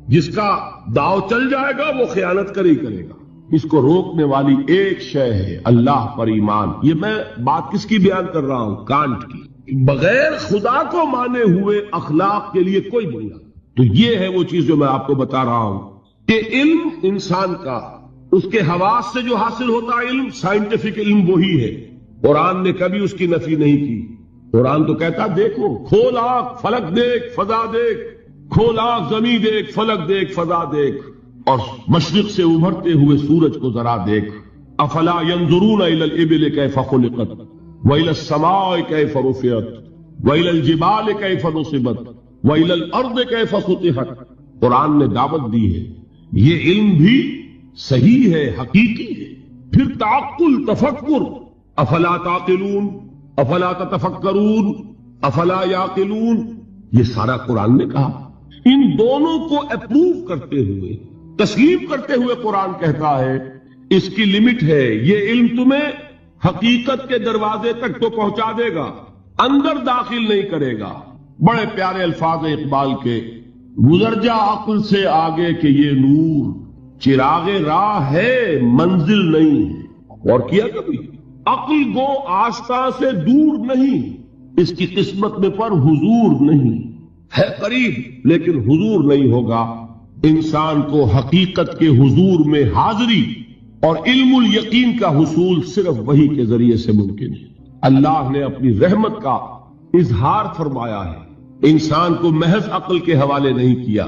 جس کا داؤ چل جائے گا وہ خیانت کرے ہی کرے گا۔ اس کو روکنے والی ایک شے ہے اللہ پر ایمان۔ یہ میں بات کس کی بیان کر رہا ہوں؟ کانٹ کی۔ بغیر خدا کو مانے ہوئے اخلاق کے لیے کوئی بنیاد۔ تو یہ ہے وہ چیز جو میں آپ کو بتا رہا ہوں کہ علم انسان کا اس کے حواس سے جو حاصل ہوتا ہے علم، سائنٹیفک علم وہی ہے۔ قرآن نے کبھی اس کی نفی نہیں کی۔ قرآن تو کہتا دیکھو، کھول آنکھ فلک دیکھ فضا دیکھ، کھول آنکھ زمین دیکھ فلک دیکھ فضا دیکھ، اور مشرق سے ابھرتے ہوئے سورج کو ذرا دیکھ۔ افلا ينظرون الى الابل كيف خلقت والى السماء كيف رفعت والى الجبال كيف نصبت والى الارض كيف سطحت۔ قرآن نے دعوت دی ہے، یہ علم بھی صحیح ہے، حقیقی ہے۔ پھر تعقل، تفکر، افلا تعقلون، افلا تتفکرون، افلا یعقلون، یہ سارا قرآن نے کہا۔ ان دونوں کو اپروو کرتے ہوئے، تسلیم کرتے ہوئے قرآن کہتا ہے اس کی لمٹ ہے، یہ علم تمہیں حقیقت کے دروازے تک تو پہنچا دے گا، اندر داخل نہیں کرے گا۔ بڑے پیارے الفاظ اقبال کے، گزر جا عقل سے آگے کہ یہ نور چراغ راہ ہے منزل نہیں ہے۔ اور کیا کبھی عقل گو آستہ سے دور نہیں، اس کی قسمت میں پر حضور نہیں ہے، قریب لیکن حضور نہیں ہوگا۔ انسان کو حقیقت کے حضور میں حاضری اور علم الیقین کا حصول صرف وحی کے ذریعے سے ممکن ہے۔ اللہ نے اپنی رحمت کا اظہار فرمایا ہے، انسان کو محض عقل کے حوالے نہیں کیا،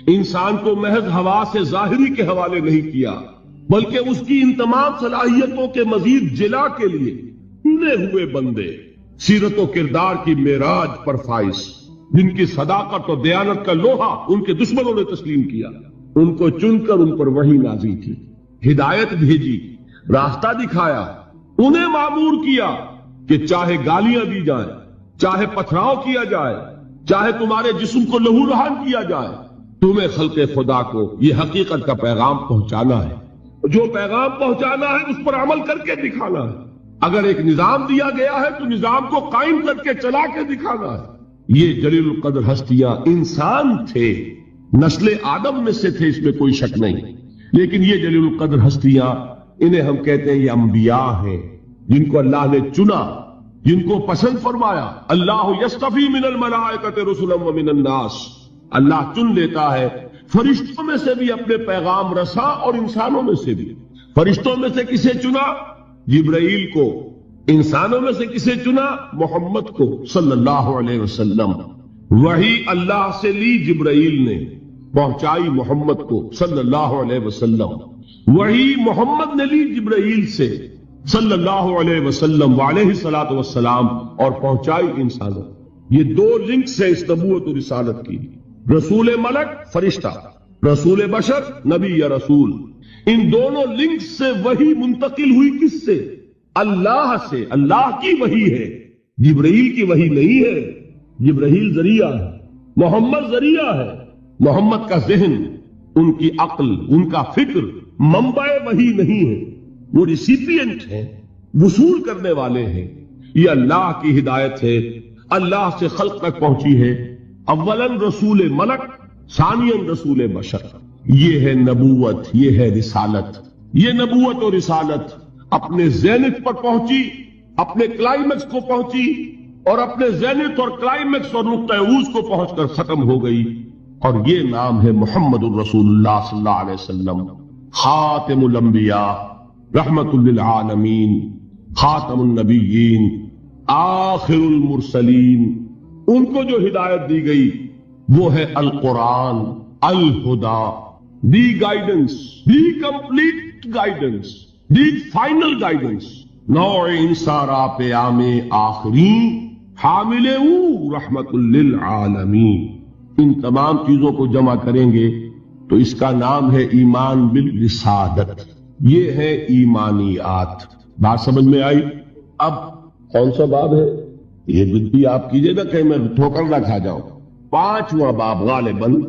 انسان کو محض حواس ظاہری کے حوالے نہیں کیا، بلکہ اس کی ان تمام صلاحیتوں کے مزید جلا کے لیے چنے ہوئے بندے، سیرت و کردار کی معراج پر فائز، جن کی صداقت و دیانت کا لوہا ان کے دشمنوں نے تسلیم کیا، ان کو چن کر ان پر وحی نازل کی، ہدایت بھیجی، راستہ دکھایا، انہیں مامور کیا کہ چاہے گالیاں دی جائیں، چاہے پتھراؤ کیا جائے، چاہے تمہارے جسم کو لہو لہان کیا جائے، تمہیں خلق خدا کو یہ حقیقت کا پیغام پہنچانا ہے، جو پیغام پہنچانا ہے اس پر عمل کر کے دکھانا ہے۔ اگر ایک نظام دیا گیا ہے تو نظام کو قائم کر کے چلا کے دکھانا ہے۔ یہ جلیل القدر ہستیاں انسان تھے، نسل آدم میں سے تھے، اس میں کوئی شک نہیں، لیکن یہ جلیل القدر ہستیاں، انہیں ہم کہتے ہیں یہ انبیاء ہیں، جن کو اللہ نے چنا، جن کو پسند فرمایا۔ اللہ یصطفی من الملائکۃ رسلا ومن الناس، اللہ چن لیتا ہے فرشتوں میں سے بھی اپنے پیغام رساں اور انسانوں میں سے بھی۔ فرشتوں میں سے کسے چنا؟ جبرائیل کو۔ انسانوں میں سے کسے چنا؟ محمد کو صلی اللہ علیہ وسلم۔ وہی اللہ سے لی جبرائیل نے، پہنچائی محمد کو صلی اللہ علیہ وسلم۔ وہی محمد نے لی جبرائیل سے صلی اللہ علیہ وسلم وعلیہ الصلوۃ والسلام، اور پہنچائی انسانوں۔ یہ دو لنکس ہیں اس نبوت و رسالت کی، رسول ملک فرشتہ، رسول بشر نبی یا رسول۔ ان دونوں لنکس سے وحی منتقل ہوئی، کس سے؟ اللہ سے۔ اللہ کی وحی ہے، جبرائیل کی وحی نہیں ہے۔ جبرائیل ذریعہ ہے، محمد ذریعہ ہے۔ محمد کا ذہن، ان کی عقل، ان کا فکر منبع وحی نہیں ہے، وہ ریسیپینٹ ہیں، وصول کرنے والے ہیں۔ یہ اللہ کی ہدایت ہے، اللہ سے خلق تک پہنچی ہے۔ اولاً رسول ملک، ثانیاً رسول بشر۔ یہ ہے نبوت، یہ ہے رسالت۔ یہ نبوت اور رسالت اپنے زینت پر پہنچی، اپنے کلائمیکس کو پہنچی، اور اپنے زینت اور کلائمیکس اور نقطہ عروج کو پہنچ کر ختم ہو گئی، اور یہ نام ہے محمد الرسول اللہ صلی اللہ علیہ وسلم، خاتم الانبیاء، رحمت للعالمین، خاتم النبیین، آخر المرسلین۔ ان کو جو ہدایت دی گئی وہ ہے القرآن، الہدا، the guidance, the complete guidance, the final guidance. نوع انسارا پیام آخری حامل رحمت للعالمین۔ ان تمام چیزوں کو جمع کریں گے تو اس کا نام ہے ایمان بالرسالت۔ یہ ہے ایمانیات۔ بات سمجھ میں آئی؟ اب کون سا باب ہے یہ؟ بھی آپ کیجئے نا کہ میں ٹھوکر نہ کھا جاؤں۔ 5واں باب غالباً۔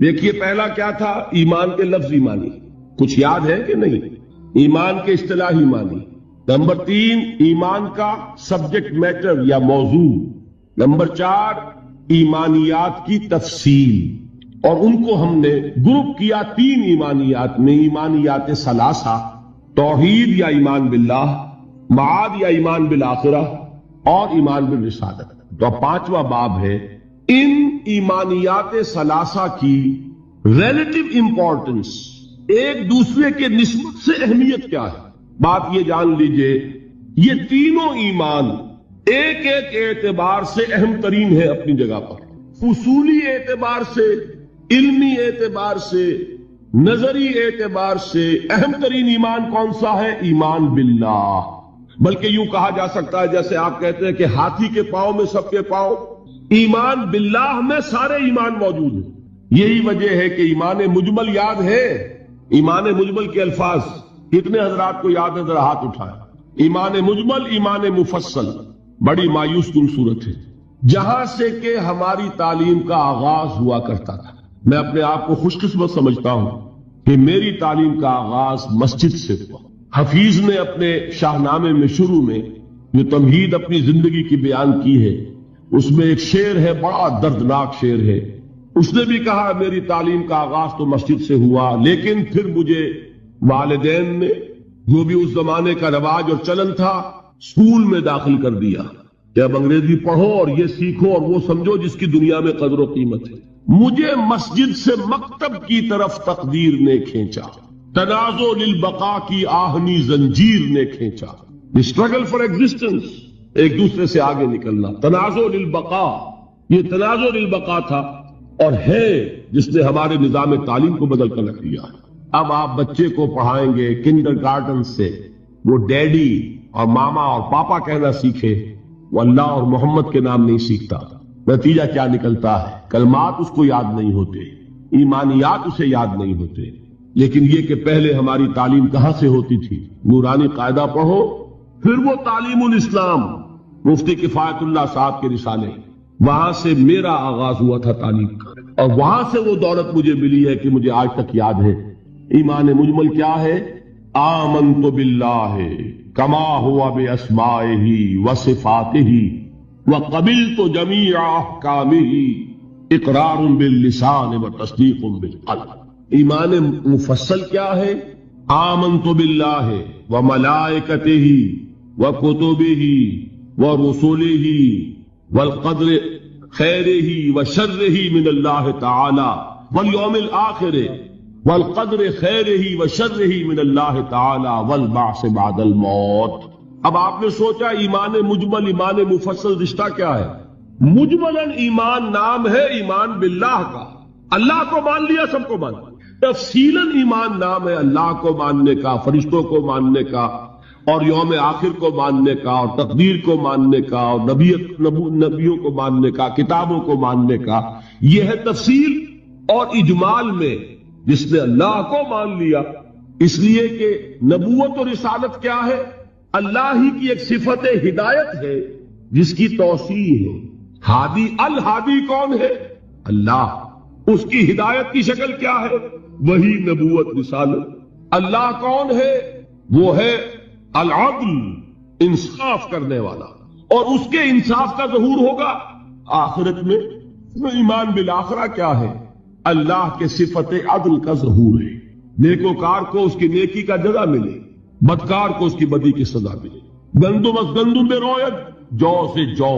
دیکھیے پہلا کیا تھا؟ ایمان کے لفظی معنی، کچھ یاد ہے کہ نہیں؟ ایمان کے اصطلاحی معنی۔ نمبر 3 ایمان کا سبجیکٹ میٹر یا موضوع، نمبر 4 ایمانیات کی تفصیل، اور ان کو ہم نے گروپ کیا 3 ایمانیات میں، ایمانیات ثلاثہ، توحید یا ایمان باللہ، معاد یا ایمان بالآخرہ، اور ایمان بالرسالت۔ تو 5واں باب ہے ان ایمانیات ثلاثہ کی ریلیٹو امپورٹنس، ایک دوسرے کے نسبت سے اہمیت کیا ہے۔ بات یہ جان لیجئے یہ تینوں ایمان ایک ایک اعتبار سے اہم ترین ہے اپنی جگہ پر، اصولی اعتبار سے، علمی اعتبار سے، نظری اعتبار سے اہم ترین ایمان کون سا ہے؟ ایمان باللہ۔ بلکہ یوں کہا جا سکتا ہے جیسے آپ کہتے ہیں کہ ہاتھی کے پاؤں میں سب کے پاؤں، ایمان باللہ میں سارے ایمان موجود ہیں۔ یہی وجہ ہے کہ ایمان مجمل یاد ہے؟ ایمان مجمل کے الفاظ کتنے حضرات کو یاد ہے؟ ذرا ہاتھ اٹھائیں۔ ایمان مجمل، ایمان مفصل، بڑی مایوس کن صورت ہے، جہاں سے کہ ہماری تعلیم کا آغاز ہوا کرتا تھا۔ میں اپنے آپ کو خوش قسمت سمجھتا ہوں کہ میری تعلیم کا آغاز مسجد سے ہوا۔ حفیظ نے اپنے شاہ نامے میں شروع میں جو تمہید اپنی زندگی کی بیان کی ہے، اس میں ایک شعر ہے، بڑا دردناک شعر ہے۔ اس نے بھی کہا میری تعلیم کا آغاز تو مسجد سے ہوا، لیکن پھر مجھے والدین نے جو بھی اس زمانے کا رواج اور چلن تھا اسکول میں داخل کر دیا کہ اب انگریزی پڑھو اور یہ سیکھو اور وہ سمجھو جس کی دنیا میں قدر و قیمت ہے۔ مجھے مسجد سے مکتب کی طرف تقدیر نے کھینچا، تنازع للبقاء کی آہنی زنجیر نے کھینچا۔ اسٹرگل فار ایگزسٹنس، ایک دوسرے سے آگے نکلنا، تنازع للبقاء، یہ تنازع للبقاء تھا اور ہے جس نے ہمارے نظام تعلیم کو بدل کر رکھ دیا۔ اب آپ بچے کو پڑھائیں گے کنڈر گارڈن سے، وہ ڈیڈی اور ماما اور پاپا کہنا سیکھے، وہ اللہ اور محمد کے نام نہیں سیکھتا۔ نتیجہ کیا نکلتا ہے؟ کلمات اس کو یاد نہیں ہوتے، ایمانیات اسے یاد نہیں ہوتے۔ لیکن یہ کہ پہلے ہماری تعلیم کہاں سے ہوتی تھی؟ نورانی قاعدہ پڑھو، پھر وہ تعلیم الاسلام، مفتی کفایت اللہ صاحب کے رسالے، وہاں سے میرا آغاز ہوا تھا تعلیم کا، اور وہاں سے وہ دولت مجھے ملی ہے کہ مجھے آج تک یاد ہے۔ ایمان مجمل کیا ہے؟ آمنت باللہ کما ہوا باسمائہ وصفاتہ وقبلت جمیع احکامہ اقرار باللسان وتصدیق بالقلب۔ ایمان مفصل کیا ہے؟ آمنت باللہ وملائکتہ وکتبہ ورسلہ والقدر خیرہ وشرہ من اللہ تعالی والیوم الآخر والقدر خیرہ وشرہ من اللہ تعالی والبعث بعد الموت۔ اب آپ نے سوچا ایمان مجمل ایمان مفصل رشتہ کیا ہے؟ مجملاً ایمان نام ہے ایمان باللہ کا، اللہ کو مان لیا، سب کو مان لیا۔ تفصیلاً ایمان نام ہے اللہ کو ماننے کا، فرشتوں کو ماننے کا، اور یوم آخر کو ماننے کا، اور تقدیر کو ماننے کا، اور نبیوں کو ماننے کا، کتابوں کو ماننے کا۔ یہ ہے تفصیل اور اجمال میں جس نے اللہ کو مان لیا، اس لیے کہ نبوت اور رسالت کیا ہے؟ اللہ ہی کی ایک صفت ہدایت ہے جس کی توسیع ہے۔ ہادی، الہادی کون ہے؟ اللہ۔ اس کی ہدایت کی شکل کیا ہے؟ وہی نبوت رسالت۔ اللہ کون ہے؟ وہ ہے العدل، انصاف کرنے والا، اور اس کے انصاف کا ظہور ہوگا آخرت میں۔ ایمان بالآخرہ کیا ہے؟ اللہ کے صفت عدل کا ظہور ہے، نیکوکار کو اس کی نیکی کا جزا ملے، بدکار کو اس کی بدی کی سزا ملے۔ گندم از گندم بے رویت، جو سے جو،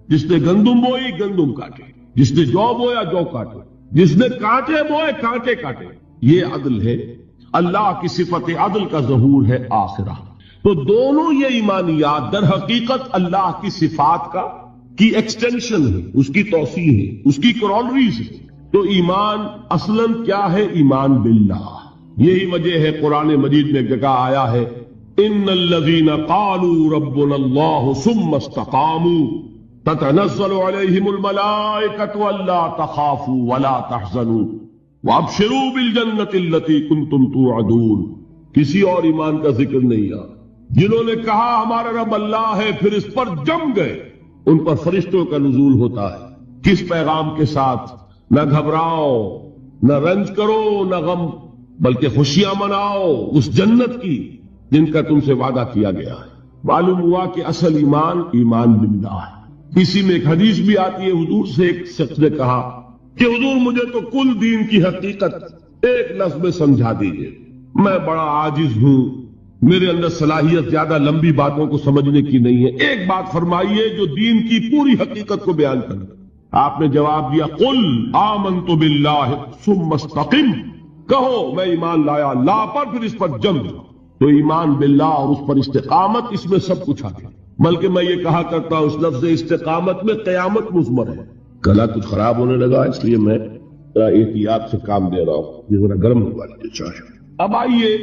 جس نے گندم بوئی گندم کاٹے، جس نے جو بویا جو کاٹے، جس نے کانٹے بوئے کانٹے کاٹے۔ یہ عدل ہے، اللہ کی صفت عدل کا ظہور ہے آخرہ۔ تو دونوں یہ ایمانیات در حقیقت اللہ کی صفات کی ایکسٹینشن ہے، اس کی توسیع ہے، اس کی کرولریز ہے۔ تو ایمان اصلاً کیا ہے؟ ایمان باللہ۔ یہی وجہ ہے قرآن مجید میں ایک جگہ آیا ہے ان الذین قالوا ربنا اللہ ثم استقاموا تتنزل علیہم الملائکۃ الا تخافوا ولا تحزنوا وابشروا بالجنۃ التی کنتم توعدون۔ کسی اور ایمان کا ذکر نہیں آیا۔ جنہوں نے کہا ہمارا رب اللہ ہے، پھر اس پر جم گئے، ان پر فرشتوں کا نزول ہوتا ہے۔ کس پیغام کے ساتھ؟ نہ گھبراؤ، نہ رنج کرو، نہ غم، بلکہ خوشیاں مناؤ اس جنت کی جن کا تم سے وعدہ کیا گیا ہے۔ معلوم ہوا کہ اصل ایمان ایمان باللہ ہے۔ اسی میں ایک حدیث بھی آتی ہے، حضور سے ایک شخص نے کہا کہ حضور مجھے تو کل دین کی حقیقت ایک لفظ میں سمجھا دیجئے، میں بڑا عاجز ہوں، میرے اندر صلاحیت زیادہ لمبی باتوں کو سمجھنے کی نہیں ہے، ایک بات فرمائیے جو دین کی پوری حقیقت کو بیان کرے۔ آپ نے جواب دیا قل آمنت باللہ ثم استقم، کہو میں ایمان لایا اللہ پر پھر اس پر جم جاؤ۔ تو ایمان باللہ اور اس پر استقامت، اس میں سب کچھ آ گیا۔ بلکہ میں یہ کہا کرتا ہوں اس لفظ استقامت میں قیامت مضمر ہے۔ گلا کچھ خراب ہونے لگا اس لیے میں ذرا احتیاط سے کام دے رہا ہوں، یہ ذرا گرم ہوا لیجیے چائے۔ اب آئیے،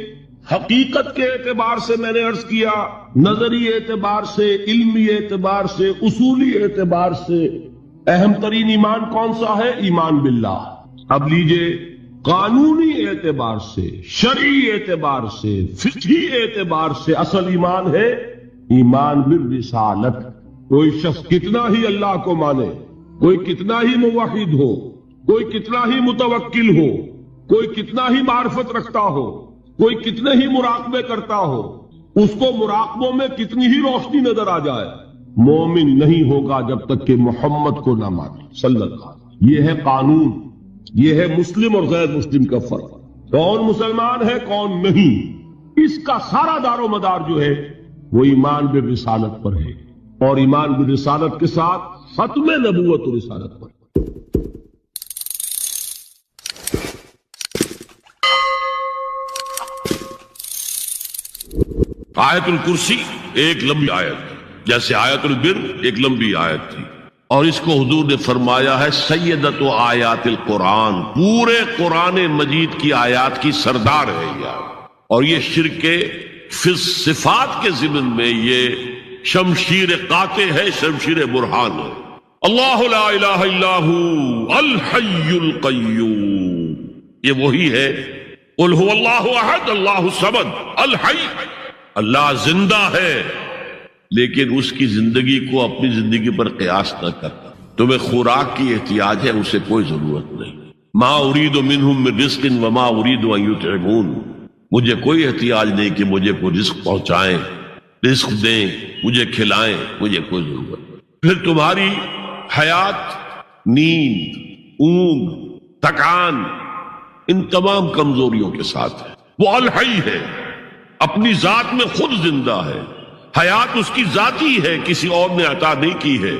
حقیقت کے اعتبار سے میں نے عرض کیا، نظری اعتبار سے، علمی اعتبار سے، اصولی اعتبار سے اہم ترین ایمان کون سا ہے؟ ایمان باللہ۔ اب لیجئے قانونی اعتبار سے، شرعی اعتبار سے، فقہی اعتبار سے اصل ایمان ہے ایمان بالرسالت۔ کوئی شخص کتنا ہی اللہ کو مانے، کوئی کتنا ہی موحد ہو، کوئی کتنا ہی متوکل ہو، کوئی کتنا ہی معرفت رکھتا ہو، کوئی کتنے ہی مراقبے کرتا ہو، اس کو مراقبوں میں کتنی ہی روشنی نظر آ جائے، مومن نہیں ہوگا جب تک کہ محمد کو نہ مانے صلی اللہ علیہ وسلم۔ یہ ہے قانون، یہ ہے مسلم اور غیر مسلم کا فرق، کون مسلمان ہے کون نہیں۔ اس کا سارا دار و مدار جو ہے وہ ایمان بالرسالت پر ہے، اور ایمان بالرسالت کے ساتھ ختم نبوت و رسالت پر۔ آیت الکرسی ایک لمبی آیت ہے، جیسے آیت البر ایک لمبی آیت تھی، اور اس کو حضور نے فرمایا ہے سیدت و آیات القرآن، پورے قرآن مجید کی آیات کی سردار ہے یہ، اور یہ شرک فی صفات کے ضمن میں یہ شمشیر قاطع ہے، شمشیر برہان ہے۔ اللہ لا الہ الا ہو الحی القیوم، یہ وہی ہے قل هو اللہ احد اللہ الصمد الحی، اللہ زندہ ہے لیکن اس کی زندگی کو اپنی زندگی پر قیاس نہ کرتا۔ تمہیں خوراک کی احتیاج ہے، اسے کوئی ضرورت نہیں۔ ما ارید منہم من رزق وما ارید ان یطعمون، مجھے کوئی احتیاج نہیں کہ مجھے کوئی رزق پہنچائیں، رزق دیں، مجھے کھلائیں، مجھے کوئی ضرورت نہیں۔ پھر تمہاری حیات، نیند، اونگ، تھکان، ان تمام کمزوریوں کے ساتھ ہے۔ وہ الحی ہے، اپنی ذات میں خود زندہ ہے، حیات اس کی ذاتی ہے، کسی اور نے عطا نہیں کی ہے۔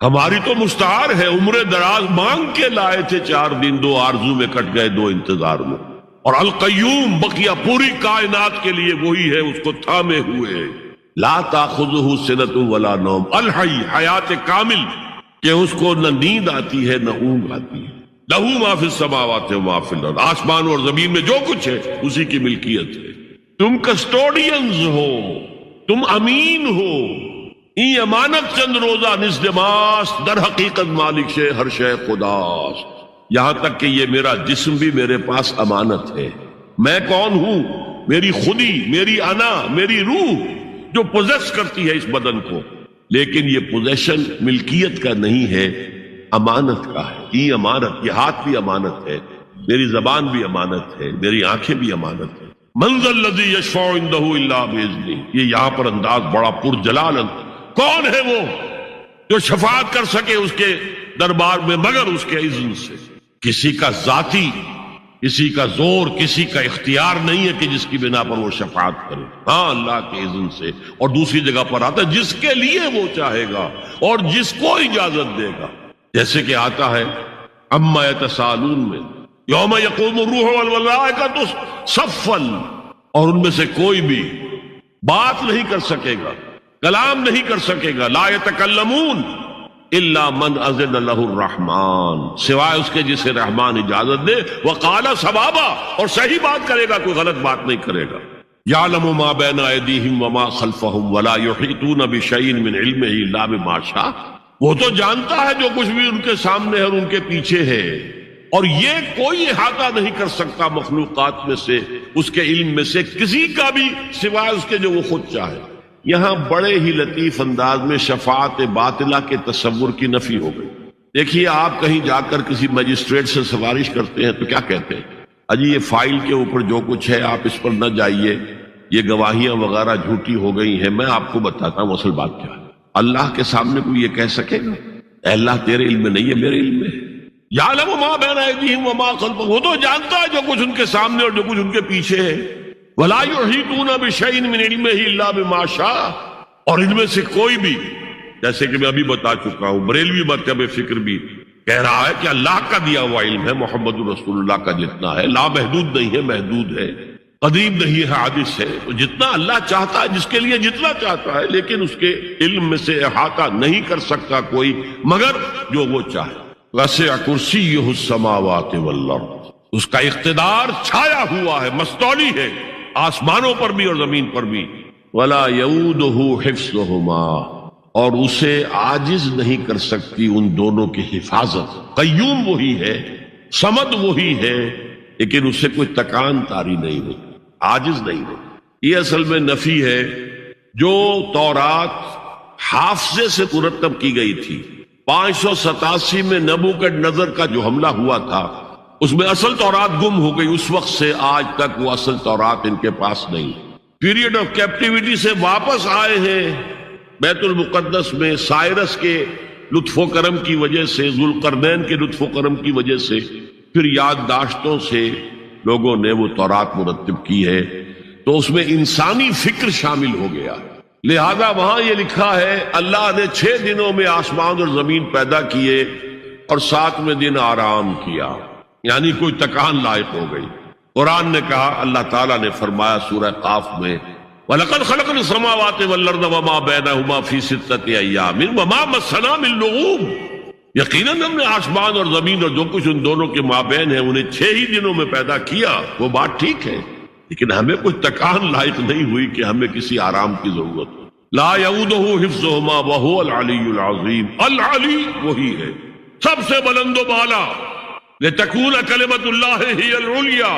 ہماری تو مستعار ہے، عمر دراز مانگ کے لائے تھے 4 دن، 2 آرزو میں کٹ گئے، 2 انتظار میں۔ اور القیوم بقیہ پوری کائنات کے لیے وہی ہے، اس کو تھامے ہوئے، لا تاخذہ سنۃ ولا نوم، الحی، حیات کامل کہ اس کو نہ نیند آتی ہے نہ اونگ آتی ہے۔ لہو ما فی السماوات و ما فی الارض، آسمان اور زمین میں جو کچھ ہے اسی کی ملکیت ہے۔ تم کسٹوڈینز ہو، تم امین ہو، ای امانت چند روزہ نزدماس، در حقیقت مالک شے ہر شے خداست۔ یہاں تک کہ یہ میرا جسم بھی میرے پاس امانت ہے۔ میں کون ہوں؟ میری خودی، میری انا، میری روح جو پوزیس کرتی ہے اس بدن کو، لیکن یہ پوزیشن ملکیت کا نہیں ہے، امانت کا ہے۔ ای امانت، یہ ہاتھ بھی امانت ہے، میری زبان بھی امانت ہے، میری آنکھیں بھی امانت ہے۔ من ذا الذی یشفع عندہ الا باذنہ، یہ یہاں پر انداز بڑا پرجلال، کون ہے وہ جو شفاعت کر سکے اس کے دربار میں مگر اس کے اذن سے۔ کسی کا ذاتی، کسی کا زور، کسی کا اختیار نہیں ہے کہ جس کی بنا پر وہ شفاعت کرے، ہاں اللہ کے اذن سے۔ اور دوسری جگہ پر آتا ہے جس کے لیے وہ چاہے گا اور جس کو اجازت دے گا، جیسے کہ آتا ہے اما یتساءلون میں یوم یقوم الروح والملائکۃ صفا، اور ان میں سے کوئی بھی بات نہیں کر سکے گا، کلام نہیں کر سکے گا، لا یتکلمون الا من اذن له الرحمن، سوائے اس کے جسے رحمان اجازت دے، وقال صوابا، اور صحیح بات کرے گا، کوئی غلط بات نہیں کرے گا۔ یعلم ما بین ایدیہم وما خلفہم ولا یحیطون بشیء من علمہ الا بما شاء، وہ تو جانتا ہے جو کچھ بھی ان کے سامنے ہے اور ان کے پیچھے ہے، اور یہ کوئی احاطہ نہیں کر سکتا مخلوقات میں سے، اس کے علم میں سے کسی کا بھی، سوائے اس کے جو وہ خود چاہے۔ یہاں بڑے ہی لطیف انداز میں شفاعت باطلہ کے تصور کی نفی ہو گئی۔ دیکھیے، آپ کہیں جا کر کسی مجسٹریٹ سے سفارش کرتے ہیں تو کیا کہتے ہیں؟ اجی یہ فائل کے اوپر جو کچھ ہے آپ اس پر نہ جائیے، یہ گواہیاں وغیرہ جھوٹی ہو گئی ہیں، میں آپ کو بتاتا ہوں اصل بات کیا ہے۔ اللہ کے سامنے کوئی یہ کہہ سکے گا اے اللہ تیرے علم میں نہیں ہے میرے علم میں؟ یعلم ما بین ایدیہم وما خلفہم، وہ تو جانتا ہے جو کچھ ان کے سامنے اور جو کچھ ان کے پیچھے ہے. ولا یحیطون بشیء من علمہ الا بما شاء، اور ان میں سے کوئی بھی، جیسے کہ میں ابھی بتا چکا ہوں، بریلوی مکتب فکر بھی کہہ رہا ہے کہ اللہ کا دیا ہوا علم ہے، محمد رسول اللہ کا جتنا ہے، لا محدود نہیں ہے، محدود ہے، قدیم نہیں ہے، حادث ہے. تو جتنا اللہ چاہتا ہے، جس کے لیے جتنا چاہتا ہے، لیکن اس کے علم میں سے احاطہ نہیں کر سکتا کوئی مگر جو وہ چاہے. وسع کرسیہ السماوات والارض، اس کا اقتدار چھایا ہوا ہے، مستولی ہے، آسمانوں پر بھی اور زمین پر بھی. ولا یعودہ حفظہما، اور اسے عاجز نہیں کر سکتی ان دونوں کی حفاظت. قیوم وہی ہے، صمد وہی ہے، لیکن اسے کوئی تکان تاری نہیں ہوتی، عاجز نہیں ہوتی. یہ اصل میں نفی ہے. جو تورات حافظے سے مرتب کی گئی تھی، 587 میں نبوکڈنضر کا جو حملہ ہوا تھا، اس میں اصل تورات گم ہو گئی. اس وقت سے آج تک وہ اصل تورات ان کے پاس نہیں. پیریڈ آف کیپٹیوٹی سے واپس آئے ہیں بیت المقدس میں، سائرس کے لطف و کرم کی وجہ سے، ذوالقرنین کے لطف و کرم کی وجہ سے، پھر یادداشتوں سے لوگوں نے وہ تورات مرتب کی ہے. تو اس میں انسانی فکر شامل ہو گیا. لہذا وہاں یہ لکھا ہے اللہ نے 6 دنوں میں آسمان اور زمین پیدا کیے اور 7ویں دن آرام کیا، یعنی کوئی تکان لائق ہو گئی. قرآن نے کہا، اللہ تعالیٰ نے فرمایا سورہ قاف میں، وَلَقَدْ خَلَقْنَا السَّمَاوَاتِ وَالْأَرْضَ وَمَا بَيْنَهُمَا فِي 6 أَيَّامٍ وَمَا مَسَّنَا مِن لُغُوبٍ. یقیناً ہم نے آسمان اور زمین اور جو کچھ ان دونوں کے مابین ہے انہیں 6 ہی دنوں میں پیدا کیا. وہ بات ٹھیک ہے، لیکن ہمیں کوئی تکان لائق نہیں ہوئی کہ ہمیں کسی آرام کی ضرورت ہو. لا یعودہ حفظہما وہو العلی العظیم. العلی وہی ہے سب سے بلند و بالا. لتکون کلمۃ اللہ ہی العلیٰ،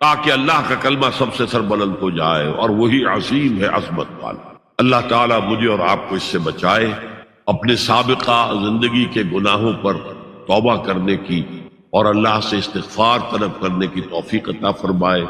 تاکہ اللہ کا کلمہ سب سے سربلند ہو جائے، اور وہی عظیم ہے، عظمت والا. اللہ تعالیٰ مجھے اور آپ کو اس سے بچائے، اپنے سابقہ زندگی کے گناہوں پر توبہ کرنے کی اور اللہ سے استغفار طلب کرنے کی توفیق عطا فرمائے،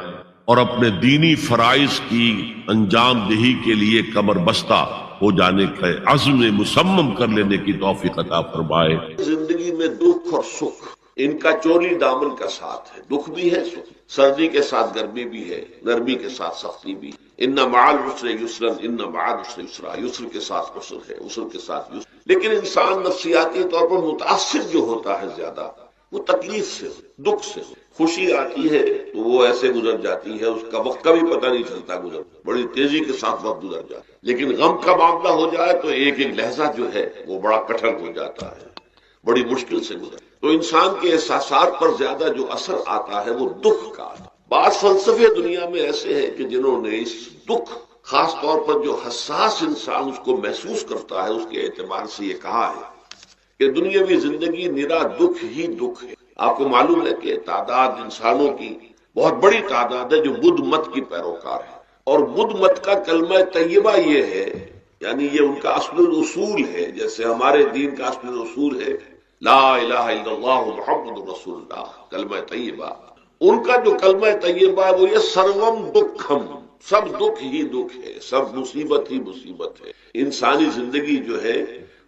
اور اپنے دینی فرائض کی انجام دہی کے لیے کمر بستہ ہو جانے کا عزم مصمم کر لینے کی توفیق عطا فرمائے. زندگی میں دکھ اور سکھ ان کا چولی دامن کا ساتھ ہے. دکھ بھی ہے، سکھ، سردی کے ساتھ گرمی بھی ہے، نرمی کے ساتھ سختی بھی. ان مع العسر یسرا، ان مع العسر یسرا، یسر کے ساتھ عسر ہے، عسر کے ساتھ یسر. لیکن انسان نفسیاتی طور پر متاثر جو ہوتا ہے زیادہ، وہ تکلیف سے، دکھ سے. خوشی آتی ہے تو وہ ایسے گزر جاتی ہے، اس کا وقت کا بھی پتہ نہیں چلتا، گزر بڑی تیزی کے ساتھ وقت گزر جاتا ہے. لیکن غم کا معاملہ ہو جائے تو ایک ایک لحظہ جو ہے وہ بڑا کٹھن ہو جاتا ہے، بڑی مشکل سے گزر. تو انسان کے احساسات پر زیادہ جو اثر آتا ہے وہ دکھ کا. بعض فلسفے دنیا میں ایسے ہیں کہ جنہوں نے اس دکھ، خاص طور پر جو حساس انسان اس کو محسوس کرتا ہے، اس کے اعتبار سے یہ کہا ہے کہ دنیاوی زندگی نرا دکھ ہی دکھ ہے. آپ کو معلوم ہے کہ تعداد انسانوں کی بہت بڑی تعداد ہے جو بدھ مت کی پیروکار ہے، اور بدھ مت کا کلمہ طیبہ یہ ہے، یعنی یہ ان کا اصل الاصول ہے، جیسے ہمارے دین کا اصل الاصول ہے لا الہ الا اللہ محمد رسول اللہ، کلمہ طیبہ. ان کا جو کلمہ طیبہ ہے وہ یہ سروم دکھم، سب دکھ ہی دکھ ہے، سب مصیبت ہی مصیبت ہے. انسانی زندگی جو ہے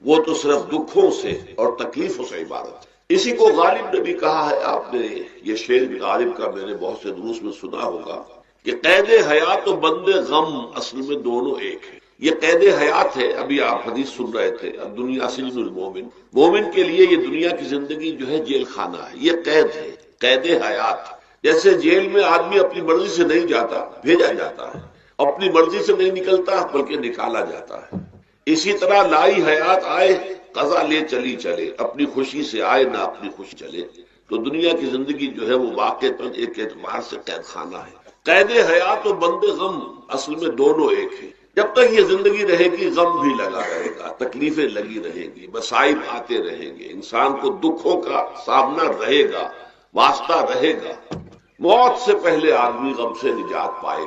وہ تو صرف دکھوں سے اور تکلیفوں سے عبارت ہے. اسی کو غالب نے بھی کہا ہے، آپ نے یہ شعر بھی غالب کا میں نے بہت سے دروس میں سنا ہوگا کہ قید حیات و بند غم اصل میں دونوں ایک ہے. یہ قید حیات ہے. ابھی آپ حدیث سن رہے تھے، الدنیا سجن المومن، مومن کے لیے یہ دنیا کی زندگی جو ہے جیل خانہ ہے. یہ قید ہے، قید حیات. جیسے جیل میں آدمی اپنی مرضی سے نہیں جاتا، بھیجا جاتا ہے، اپنی مرضی سے نہیں نکلتا بلکہ نکالا جاتا ہے. اسی طرح لائی حیات آئے قضا لے چلی چلے، اپنی خوشی سے آئے نہ اپنی خوشی چلے. تو دنیا کی زندگی جو ہے وہ واقعتاً ایک اعتبار سے قید خانہ ہے. قید حیات و بند غم اصل میں دونوں ایک ہیں. جب تک یہ زندگی رہے گی غم بھی لگا رہے گا، تکلیفیں لگی رہیں گی، مصائب آتے رہیں گے، انسان کو دکھوں کا سامنا رہے گا، واسطہ رہے گا. موت سے پہلے آدمی غم سے نجات پائے گا.